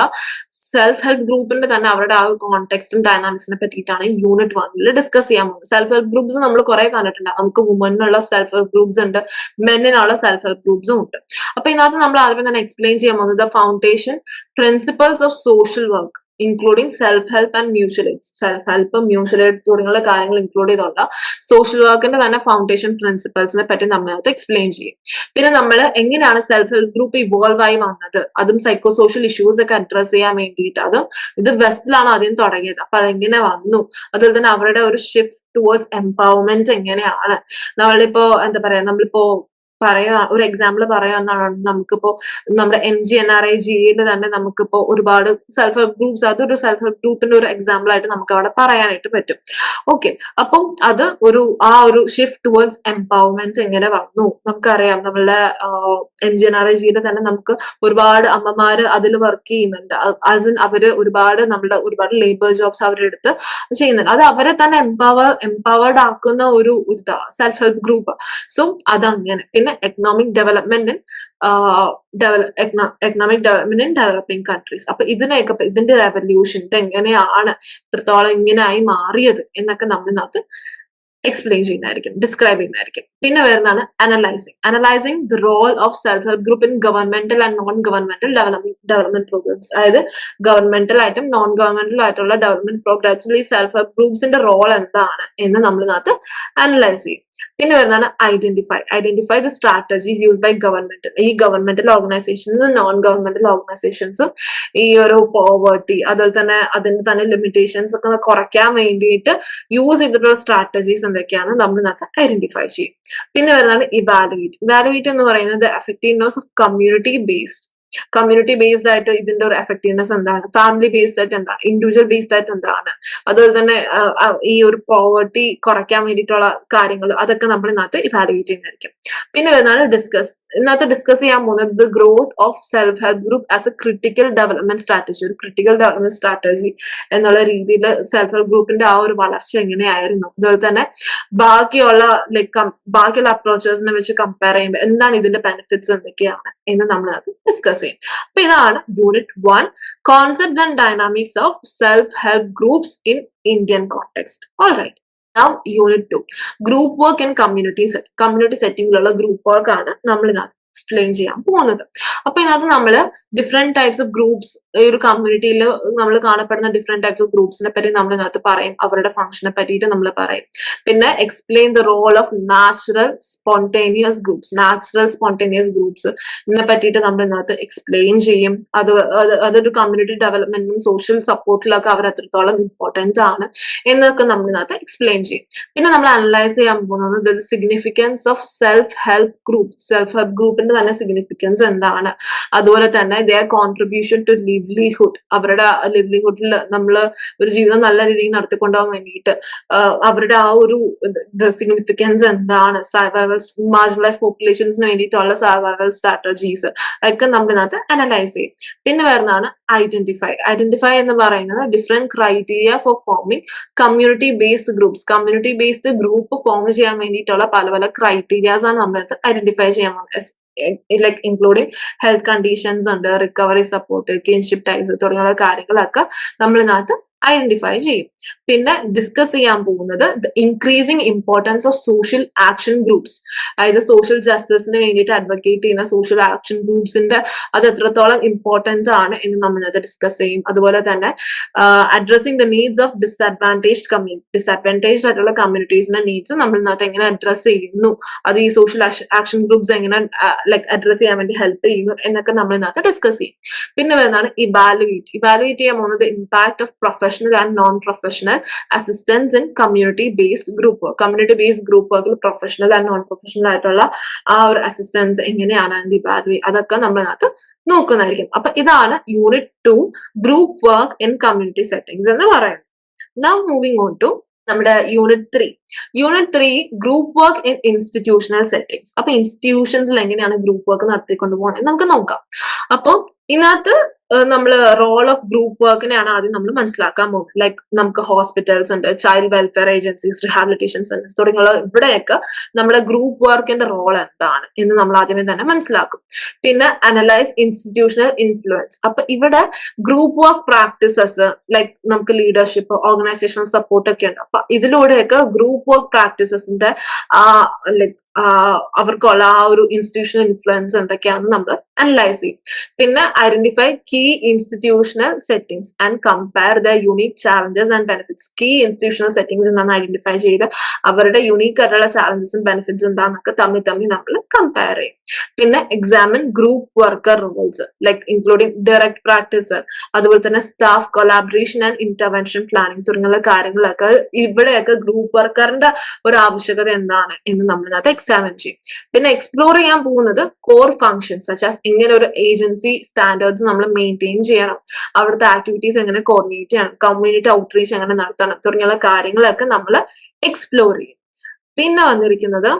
സെൽഫ് ഹെൽപ്പ് ഗ്രൂപ്പിന്റെ തന്നെ അവരുടെ ആ കോണ്ടെക്സ്റ്റും ഡൈനാമിക്സിനെ പറ്റിയിട്ടാണ് യൂണിറ്റ് 1 ഡിസ്കസ് ചെയ്യാൻ പോകുന്നത്. സെൽഫ് ഹെൽപ്പ് ഗ്രൂപ്പ്സ് നമ്മൾ കുറെ കണ്ടിട്ടുണ്ട്. നമുക്ക് വുമണിനുള്ള സെൽഫ് ഹെൽപ്പ് ഗ്രൂപ്പ്സ് ഉണ്ട്, മെന്നിനുള്ള സെൽഫ് ഹെൽപ്പ് ഗ്രൂപ്പ്സും ഉണ്ട്. അപ്പൊ ഇതിനകത്ത് നമ്മൾ ആദ്യമേ തന്നെ എക്സ്പ്ലെയിൻ ചെയ്യാൻ പോകുന്നത് foundation principles of social work including self help and mutual aid. Self help, mutual aid തുടങ്ങിയുള്ള കാര്യങ്ങൾ ഇൻക്ലൂഡ് ചെയ്തുള്ള സോഷ്യൽ വർക്കിന്റെ തന്നെ ഫൗണ്ടേഷൻ പ്രിൻസിപ്പൽസിനെ പറ്റി നമ്മളത് എക്സ്പ്ലെയിൻ ചെയ്യും. പിന്നെ നമ്മൾ എങ്ങനെയാണ് സെൽഫ് ഹെൽപ്പ് ഗ്രൂപ്പ് ഇവോൾവ് ആയി വന്നത്, അതും സൈക്കോ സോഷ്യൽ ഇഷ്യൂസ് ഒക്കെ അഡ്രസ് ചെയ്യാൻ വേണ്ടിയിട്ട്, അതും ഇത് വെസ്റ്റിലാണ് ആദ്യം തുടങ്ങിയത്, അപ്പൊ അതെങ്ങനെ വന്നു, അതുപോലെ തന്നെ അവരുടെ ഒരു ഷിഫ്റ്റ് ടുവേർഡ്സ് എംപവർമെന്റ് എങ്ങനെയാണ്. നമ്മളിപ്പോ എന്താ പറയാ, നമ്മളിപ്പോ ഒരു എക്സാമ്പിൾ പറയാന്നാണ്, നമുക്കിപ്പോ നമ്മുടെ MGNRIGA തന്നെ നമുക്കിപ്പോ ഒരുപാട് സെൽഫ് ഹെൽപ്പ് ഗ്രൂപ്പ്സ്, അതൊരു സെൽഫ് ഹെൽപ്പ് ഗ്രൂപ്പിന്റെ ഒരു എക്സാമ്പിൾ ആയിട്ട് നമുക്ക് അവിടെ പറയാനായിട്ട് പറ്റും. ഓക്കെ, അപ്പം അത് ആ ഒരു ഷിഫ്റ്റ് ടുവേർഡ്സ് എംപവർമെന്റ് എങ്ങനെ വന്നു നമുക്കറിയാം. നമ്മളുടെ MGNRIGA തന്നെ നമുക്ക് ഒരുപാട് അമ്മമാര് അതിൽ വർക്ക് ചെയ്യുന്നുണ്ട്. അവര് ഒരുപാട് ലേബർ ജോബ്സ് അവരെടുത്ത് ചെയ്യുന്നുണ്ട്. അത് അവരെ തന്നെ എംപവേർഡ് ആക്കുന്ന ഒരു സെൽഫ് ഹെൽപ്പ് ഗ്രൂപ്പ്. സോ അതങ്ങനെ. പിന്നെ economic development in developing countries. അപ്പൊ ഇതിന്റെ റെവല്യൂഷൻ എങ്ങനെയാണ് ഇത്രത്തോളം ഇങ്ങനെയായി മാറിയത് എന്നൊക്കെ നമ്മൾ ഇതിനകത്ത് എക്സ്പ്ലെയിൻ ചെയ്യുന്നതായിരിക്കും, ഡിസ്ക്രൈബ് ചെയ്യുന്നതായിരിക്കും. പിന്നെ വരുന്നതാണ് analysing the role of self help group in governmental and non governmental development programmes. അതായത് ഗവൺമെന്റൽ ആയിട്ടും നോൺ ഗവൺമെന്റൽ ആയിട്ടുള്ള ഡെവലപ്മെന്റ് പ്രോഗ്രാംസിൽ ഈ സെൽഫ് ഹെൽപ്പ് ഗ്രൂപ്പ്സിന്റെ റോൾ എന്താണ് എന്ന് നമ്മൾ ഇതിനകത്ത് അനലൈസ് ചെയ്യും. പിന്നെ വരുന്നതാണ് identify the strategies use by government. ഈ ഗവൺമെന്റൽ ഓർഗനൈസേഷൻസും നോൺ ഗവൺമെന്റൽ ഓർഗനൈസേഷൻസും ഈ ഒരു പോവർട്ടി, അതുപോലെ തന്നെ അതിന്റെ തന്നെ ലിമിറ്റേഷൻസ് ഒക്കെ കുറയ്ക്കാൻ വേണ്ടിയിട്ട് യൂസ് ചെയ്തിട്ടുള്ള സ്ട്രാറ്റജീസ് എന്തൊക്കെയാണ് നമ്മൾ ഇതിനകത്ത് ഐഡന്റിഫൈ ചെയ്യും. പിന്നെ വരുന്നതാണ് ഇവാലുവേറ്റ് എന്ന് പറയുന്നത് എഫക്റ്റീവ്നെസ് ഓഫ് കമ്മ്യൂണിറ്റി ബേസ്ഡ് ആയിട്ട് ഇതിന്റെ ഒരു എഫക്റ്റീവ്നെസ് എന്താണ്, ഫാമിലി ബേസ്ഡ് ആയിട്ട് എന്താണ്, ഇൻഡിവിജ്വൽ ബേസ്ഡ് ആയിട്ട് എന്താണ്, അതുപോലെ തന്നെ ഈ ഒരു പോവർട്ടി കുറയ്ക്കാൻ വേണ്ടിയിട്ടുള്ള കാര്യങ്ങൾ, അതൊക്കെ നമ്മൾ ഇതിനകത്ത് ഇവാലുവേറ്റ് ചെയ്യുന്നതായിരിക്കും. പിന്നെ വരുന്നതാണ് ഡിസ്കസ് ചെയ്യാൻ പോകുന്നത് the growth of self help group as A critical development strategy. ഒരു ക്രിട്ടിക്കൽ ഡെവലപ്മെന്റ് സ്ട്രാറ്റജി എന്നുള്ള രീതിയിൽ സെൽഫ് ഹെൽപ്പ് ഗ്രൂപ്പിന്റെ ആ ഒരു വളർച്ച എങ്ങനെയായിരുന്നു, അതുപോലെ തന്നെ ബാക്കിയുള്ള അപ്രോച്ചേഴ്സിനെ വെച്ച് കമ്പയർ ചെയ്യുമ്പോൾ എന്താണ് ഇതിന്റെ ബെനിഫിറ്റ്സ് എന്തൊക്കെയാണ് എന്ന് നമ്മൾ അത് ഡിസ്കസ് ചെയ്യും. അപ്പൊ ഇതാണ് unit 1, concept and dynamics of self help groups in Indian context. Alright, now unit 2 group work in community സെറ്റിംഗിലുള്ള ഗ്രൂപ്പ് വർക്ക് ആണ് നമ്മൾ ഇതിനകത്ത് എക്സ്പ്ലെയിൻ ചെയ്യാൻ പോകുന്നത്. അപ്പൊ ഇതിനകത്ത് നമ്മൾ ഡിഫറെന്റ് ടൈപ്സ് ഓഫ് ഗ്രൂപ്പ്സ്, ഈ ഒരു കമ്മ്യൂണിറ്റിയിൽ നമ്മൾ കാണപ്പെടുന്ന ഡിഫറെന്റ് ടൈപ്സ് ഓഫ് ഗ്രൂപ്പ്സിനെ പറ്റി നമ്മൾ ഇതിനകത്ത് പറയും, അവരുടെ ഫംഗ്ഷനെ പറ്റിയിട്ട് നമ്മൾ പറയും. പിന്നെ explain the role of natural spontaneous groups ഇതിനെ പറ്റിയിട്ട് നമ്മൾ ഇതിനകത്ത് എക്സ്പ്ലെയിൻ ചെയ്യും. അതൊരു കമ്മ്യൂണിറ്റി ഡെവലപ്മെന്റും സോഷ്യൽ സപ്പോർട്ടിലൊക്കെ അവർ എത്രത്തോളം ഇമ്പോർട്ടൻസ് ആണ് എന്നൊക്കെ നമ്മൾ ഇതിനകത്ത് എക്സ്പ്ലെയിൻ ചെയ്യും. പിന്നെ നമ്മൾ അനലൈസ് ചെയ്യാൻ പോകുന്നത് സിഗ്നിഫിക്കൻസ് ഓഫ് സെൽഫ് ഹെൽപ്പ് ഗ്രൂപ്പിന്റെ തന്നെ സിഗ്നിഫിക്കൻസ് എന്താണ്, അതുപോലെ തന്നെ their contribution to livelihood, അവരുടെ ലിവ്ലിഹുഡിൽ നമ്മൾ ഒരു ജീവിതം നല്ല രീതിയിൽ നടത്തിക്കൊണ്ടുപോകാൻ വേണ്ടിയിട്ട് അവരുടെ ആ ഒരു സിഗ്നിഫിക്കൻസ് എന്താണ്, മാർജിനലൈസ് പോപ്പുലേഷൻസിന് വേണ്ടിയിട്ടുള്ള സർവൈവൽ സ്ട്രാറ്റജീസ് ഒക്കെ നമ്മൾ ഇതിനകത്ത് അനലൈസ് ചെയ്യും. പിന്നെ വരുന്നതാണ് ഐഡന്റിഫൈ എന്ന് പറയുന്നത് different criteria for forming community based group form ചെയ്യാൻ വേണ്ടിയിട്ടുള്ള പല ക്രൈറ്റീരിയാസ് ആണ് നമ്മൾ ഐഡന്റിഫൈ ചെയ്യാൻ പോകുന്നത്. ലൈക് ഇൻക്ലൂഡിങ് ഹെൽത്ത് കണ്ടീഷൻസ് ഉണ്ട്, റിക്കവറി സപ്പോർട്ട്, കിൻഷിപ്പ് ടൈപ്സ് തുടങ്ങിയുള്ള കാര്യങ്ങളൊക്കെ നമ്മൾ ഇതിനകത്ത് ഐഡന്റിഫൈ ചെയ്യും. പിന്നെ ഡിസ്കസ് ചെയ്യാൻ പോകുന്നത് the increasing importance of social action groups. അതായത് സോഷ്യൽ ജസ്റ്റിസിന് വേണ്ടിയിട്ട് അഡ്വക്കേറ്റ് ചെയ്യുന്ന സോഷ്യൽ ആക്ഷൻ ഗ്രൂപ്പ്സിന്റെ അത് എത്രത്തോളം ഇമ്പോർട്ടന്റ് ആണ് എന്ന് നമ്മൾ ഇന്നത്തെ ഡിസ്കസ് ചെയ്യും. അതുപോലെ തന്നെ addressing the needs of disadvantage ആയിട്ടുള്ള കമ്മ്യൂണിറ്റീസിന്റെ നീഡ്സ് നമ്മൾ ഇന്നത്തെ എങ്ങനെ അഡ്രസ് ചെയ്യുന്നു, അത് ഈ സോഷ്യൽ ആക്ഷൻ ഗ്രൂപ്പ്സ് എങ്ങനെ അഡ്രസ് ചെയ്യാൻ വേണ്ടി ഹെൽപ്പ് ചെയ്യുന്നു എന്നൊക്കെ നമ്മൾ ഇന്നത്തെ ഡിസ്കസ് ചെയ്യും. പിന്നെ വരുന്നതാണ് ഇവാലുവേറ്റ് ചെയ്യാൻ പോകുന്നത് impact of professional and non professional assistance in community based group work. Community based group വർക്കിൽ പ്രൊഫഷണൽ ആൻഡ് നോൺ പ്രൊഫഷണൽ ആയിട്ടുള്ള ആ ഒരു അസിസ്റ്റൻസ് എങ്ങനെയാണ് അതിന്റെ ഇവാലുവേറ്റ് അതൊക്കെ നമ്മളിനകത്ത് നോക്കുന്നതായിരിക്കും. അപ്പൊ ഇതാണ് unit 2 group work in community settings എന്ന് പറയുന്നത്. Now moving on to നമ്മുടെ unit 3 group work in institutional settings. അപ്പൊ ഇൻസ്റ്റിറ്റ്യൂഷൻസിൽ എങ്ങനെയാണ് ഗ്രൂപ്പ് വർക്ക് നടത്തിക്കൊണ്ട് പോകണത് നമുക്ക് നോക്കാം. അപ്പൊ ഇതിനകത്ത് നമ്മൾ റോൾ ഓഫ് ഗ്രൂപ്പ് വർക്കിനെയാണ് ആദ്യം നമ്മൾ മനസ്സിലാക്കാൻ പോകുന്നത്. ലൈക്ക് നമുക്ക് ഹോസ്പിറ്റൽസ് ഉണ്ട്, child welfare agencies, rehabilitation centres തുടങ്ങിയുള്ള ഇവിടെയൊക്കെ നമ്മുടെ ഗ്രൂപ്പ് വർക്കിന്റെ റോൾ എന്താണ് എന്ന് നമ്മൾ ആദ്യമേ തന്നെ മനസ്സിലാക്കും. പിന്നെ അനലൈസ് ഇൻസ്റ്റിറ്റ്യൂഷണൽ ഇൻഫ്ലുവൻസ്. അപ്പൊ ഇവിടെ ഗ്രൂപ്പ് വർക്ക് പ്രാക്ടീസസ് ലൈക്ക് നമുക്ക് ലീഡർഷിപ്പ്, ഓർഗനൈസേഷണൽ സപ്പോർട്ട് ഒക്കെ ഉണ്ട്. അപ്പൊ ഇതിലൂടെയൊക്കെ ഗ്രൂപ്പ് വർക്ക് പ്രാക്ടീസസിന്റെ ലൈക്ക് അവർക്കുള്ള ആ ഒരു ഇൻസ്റ്റിറ്റ്യൂഷണൽ ഇൻഫ്ലുവൻസ് എന്തൊക്കെയാണെന്ന് നമ്മൾ അനലൈസ് ചെയ്യും. പിന്നെ identify key institutional settings and compare the unique challenges and benefits. Key institutional settings എന്താണെന്ന് ഐഡന്റിഫൈ ചെയ്ത് അവരുടെ യുണീക് ആയിട്ടുള്ള ചാലഞ്ചസും ബെനിഫിറ്റ്സ് എന്താണെന്നൊക്കെ തമ്മിൽ നമ്മൾ കമ്പയർ ചെയ്യും. പിന്നെ examine group worker roles like including direct practice, അതുപോലെ തന്നെ staff collaboration and intervention planning തുടങ്ങിയുള്ള കാര്യങ്ങളൊക്കെ ഇവിടെയൊക്കെ ഗ്രൂപ്പ് വർക്കറിന്റെ ഒരു ആവശ്യകത എന്താണ് എന്ന് നമ്മൾ ഇതിനകത്ത് എക്സാമിൻ ചെയ്യും. പിന്നെ എക്സ്പ്ലോർ ചെയ്യാൻ പോകുന്നത് കോർ ഫങ്ഷൻസ് സച്ച് ആസ് എങ്ങനെ ഒരു ഏജൻസി സ്റ്റാൻഡേർഡ്സ് നമ്മൾ മെയിൻറ്റെയിൻ ചെയ്യണം, അവിടുത്തെ ആക്ടിവിറ്റീസ് എങ്ങനെ കോർഡിനേറ്റ് ചെയ്യണം, കമ്മ്യൂണിറ്റി ഔട്ട്റീച്ച് എങ്ങനെ നടത്തണം തുടങ്ങിയുള്ള കാര്യങ്ങളൊക്കെ നമ്മൾ എക്സ്പ്ലോർ ചെയ്യും. പിന്നെ വന്നിരിക്കുന്നത്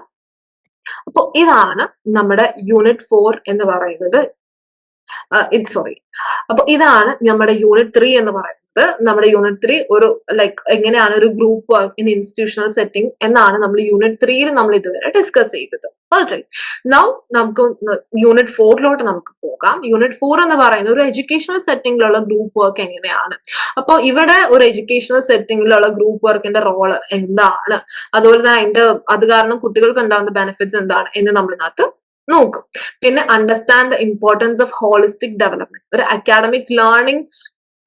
അപ്പൊ ഇതാണ് നമ്മുടെ യൂണിറ്റ് 4 എന്ന് പറയുന്നത്. അപ്പൊ ഇതാണ് നമ്മുടെ യൂണിറ്റ് 3 എന്ന് പറയുന്നത്. നമ്മുടെ യൂണിറ്റ് 3 ഒരു ലൈക്ക് എങ്ങനെയാണ് ഒരു group work in institutional setting എന്നാണ് നമ്മൾ യൂണിറ്റ് 3 നമ്മൾ ഇതുവരെ ഡിസ്കസ് ചെയ്തത്. നൗ നമുക്ക് യൂണിറ്റ് 4 നമുക്ക് പോകാം. യൂണിറ്റ് 4 എന്ന് പറയുന്നത് ഒരു എഡ്യൂക്കേഷണൽ സെറ്റിംഗിലുള്ള ഗ്രൂപ്പ് വർക്ക് എങ്ങനെയാണ്. അപ്പോൾ ഇവിടെ ഒരു എഡ്യൂക്കേഷണൽ സെറ്റിംഗിലുള്ള ഗ്രൂപ്പ് വർക്കിന്റെ റോള് എന്താണ്, അതുപോലെ തന്നെ അത് കാരണം കുട്ടികൾക്ക് ഉണ്ടാകുന്ന ബെനിഫിറ്റ്സ് എന്താണ് എന്ന് നമ്മൾ ഇതിനകത്ത് നോക്കും. പിന്നെ understand the importance of holistic development. ഒരു അക്കാഡമിക് ലേണിംഗ്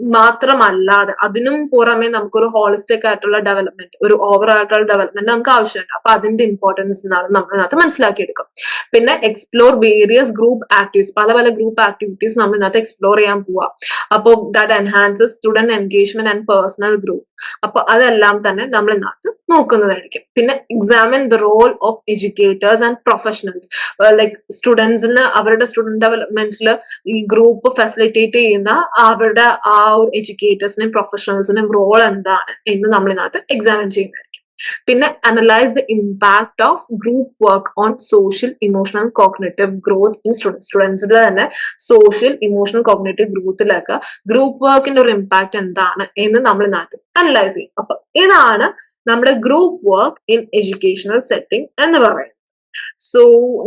മാത്രമല്ലാതെ അതിനും പുറമെ നമുക്കൊരു ഹോളിസ്റ്റിക് ആയിട്ടുള്ള ഡെവലപ്മെന്റ്, ഒരു ഓവർ ആയിട്ടുള്ള ഡെവലപ്മെന്റ് നമുക്ക് ആവശ്യമുണ്ട്. അപ്പൊ അതിന്റെ ഇമ്പോർട്ടൻസ് എന്താണ് നമ്മൾ ഇതിനകത്ത് മനസ്സിലാക്കിയെടുക്കും. പിന്നെ എക്സ്പ്ലോർ വേരിയസ് ഗ്രൂപ്പ് ആക്ടിവിറ്റീസ്, പല ഗ്രൂപ്പ് ആക്ടിവിറ്റീസ് നമ്മൾ ഇതിനകത്ത് എക്സ്പ്ലോർ ചെയ്യാൻ പോവാം. അപ്പോൾ that enhances student engagement and personal growth. അപ്പൊ അതെല്ലാം തന്നെ നമ്മൾ ഇതിനകത്ത് നോക്കുന്നതായിരിക്കും. പിന്നെ examine the role of educators and professionals. Like സ്റ്റുഡൻസിന് അവരുടെ സ്റ്റുഡന്റ് ഡെവലപ്മെന്റിൽ ഈ ഗ്രൂപ്പ് ഫെസിലിറ്റേറ്റ് ചെയ്യുന്ന അവരുടെ ആ ഒരു എഡ്യൂക്കേറ്റേഴ്സിനെയും പ്രൊഫഷണൽസിനെയും റോൾ എന്താണ് എന്ന് നമ്മൾ ഇതിനകത്ത് എക്സാമിൻ ചെയ്യുന്നതായിരിക്കും. പിന്നെ analyse the impact of group work on social emotional cognitive growth in സ്റ്റുഡൻസിന്റെ തന്നെ സോഷ്യൽ ഇമോഷണൽ കോഗ്നേറ്റീവ് ഗ്രോത്തിലൊക്കെ ഗ്രൂപ്പ് വർക്കിന്റെ ഒരു ഇമ്പാക്ട് എന്താണ് എന്ന് നമ്മൾ ഇതിനകത്ത് അനലൈസ് ചെയ്യും. അപ്പൊ ഇതാണ് നമ്മുടെ group work in educational setting എന്ന് പറയുന്നത്. സോ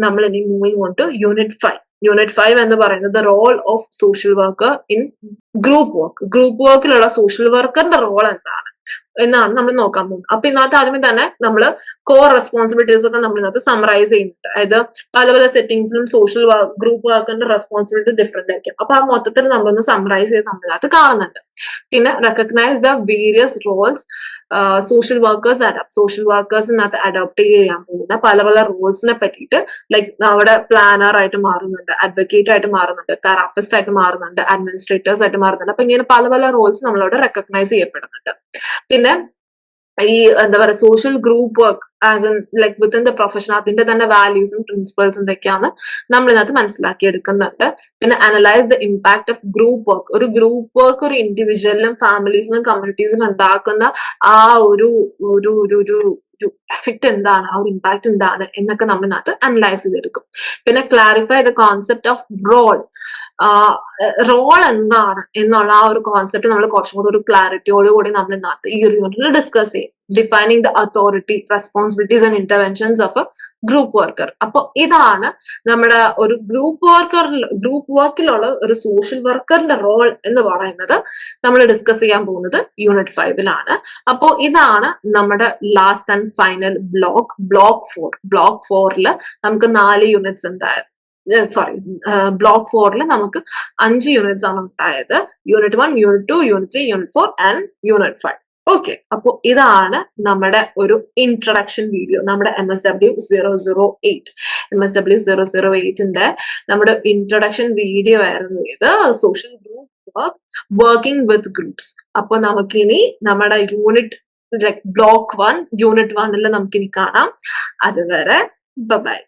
നമ്മൾ ഇനി moving on to unit 5. Unit 5 എന്ന് പറയുന്നത് role of social worker in group work. Group വർക്കിലുള്ള സോഷ്യൽ വർക്കറിന്റെ റോൾ എന്താണ് എന്നാണ് നമ്മൾ നോക്കാൻ പോകുന്നത്. അപ്പൊ ഇതിനകത്ത് ആദ്യമേ തന്നെ നമ്മൾ കോർ റെസ്പോൺസിബിലിറ്റീസ് ഒക്കെ നമ്മൾ ഇതിനകത്ത് സമറൈസ് ചെയ്യുന്നുണ്ട്. അതായത് പല സെറ്റിംഗ്സിലും സോഷ്യൽ ഗ്രൂപ്പ് വർക്കിന്റെ റെസ്പോൺസിബിലിറ്റി ഡിഫറെന്റ് ആയിരിക്കും. അപ്പൊ ആ മൊത്തത്തിൽ നമ്മളൊന്ന് സമറൈസ് ചെയ്ത് നമ്മൾ ഇതിനകത്ത് കാണുന്നുണ്ട്. പിന്നെ recognise the various roles social വർക്കേഴ്സിനകത്ത് അഡോപ്റ്റ് ചെയ്യാൻ പോകുന്ന പല റോൾസിനെ പറ്റിയിട്ട് ലൈക്ക് അവിടെ പ്ലാനർ ആയിട്ട് മാറുന്നുണ്ട്, അഡ്വക്കേറ്റ് ആയിട്ട് മാറുന്നുണ്ട്, തെറാപ്പിസ്റ്റ് ആയിട്ട് മാറുന്നുണ്ട്, അഡ്മിനിസ്ട്രേറ്റേഴ്സ് ആയിട്ട് മാറുന്നുണ്ട്. അപ്പൊ ഇങ്ങനെ പല റോൾസ് നമ്മളവിടെ റെക്കഗ്നൈസ് ചെയ്യപ്പെടുന്നുണ്ട്. പിന്നെ ഈ എന്താ പറയുക social group work as an like within the profession അതിന്റെ തന്നെ വാല്യൂസും പ്രിൻസിപ്പൾസും എന്തൊക്കെയാണ് നമ്മൾ ഇതിനകത്ത് മനസ്സിലാക്കി എടുക്കുന്നുണ്ട്. പിന്നെ analyse the impact of group work. ഒരു ഗ്രൂപ്പ് വർക്ക് ഒരു ഇൻഡിവിജ്വലിനും ഫാമിലീസിനും കമ്മ്യൂണിറ്റീസിനും ഉണ്ടാക്കുന്ന ആ ഒരു എഫക്ട് എന്താണ്, ആ ഒരു ഇമ്പാക്ട് എന്താണ് എന്നൊക്കെ നമ്മൾ ഇതിനകത്ത് അനലൈസ് ചെയ്തെടുക്കും. പിന്നെ clarify the concept of role. Role എന്താണ് എന്നുള്ള ആ ഒരു കോൺസെപ്റ്റ് നമ്മൾ കുറച്ചും കൂടി ഒരു ക്ലാരിറ്റിയോടുകൂടി നമ്മൾ ഇന്നത്തെ ഈ ഒരു യൂണിറ്റിൽ ഡിസ്കസ് ചെയ്യും. Defining the authority, responsibilities and interventions of A group worker. അപ്പൊ ഇതാണ് നമ്മുടെ ഒരു ഗ്രൂപ്പ് വർക്കിലുള്ള ഒരു സോഷ്യൽ വർക്കറിന്റെ റോൾ എന്ന് പറയുന്നത് നമ്മൾ ഡിസ്കസ് ചെയ്യാൻ പോകുന്നത് യൂണിറ്റ് 5-ലാണ്. അപ്പോൾ ഇതാണ് നമ്മുടെ last and final block 4. Block 4-ല് നമുക്ക് 4 യൂണിറ്റ്സ് ഉണ്ടായിരുന്നു. ബ്ലോക്ക് 4-ല് നമുക്ക് 5 യൂണിറ്റ്സ് ആണ് ഉണ്ടായത്. Unit 1, unit 2, unit 3, unit 4 and unit 5. Okay, അപ്പൊ ഇതാണ് നമ്മുടെ ഒരു ഇൻട്രൊഡക്ഷൻ വീഡിയോ. നമ്മുടെ MSW008 MSW008ന്റെ നമ്മുടെ ഇൻട്രൊഡക്ഷൻ വീഡിയോ ആയിരുന്നു ഇത്. Social group work, working with groups. അപ്പൊ നമുക്കിനി നമ്മുടെ ബ്ലോക്ക് 1, യൂണിറ്റ് 1-ൽ നമുക്കിനി കാണാം. അതുവരെ ബൈ.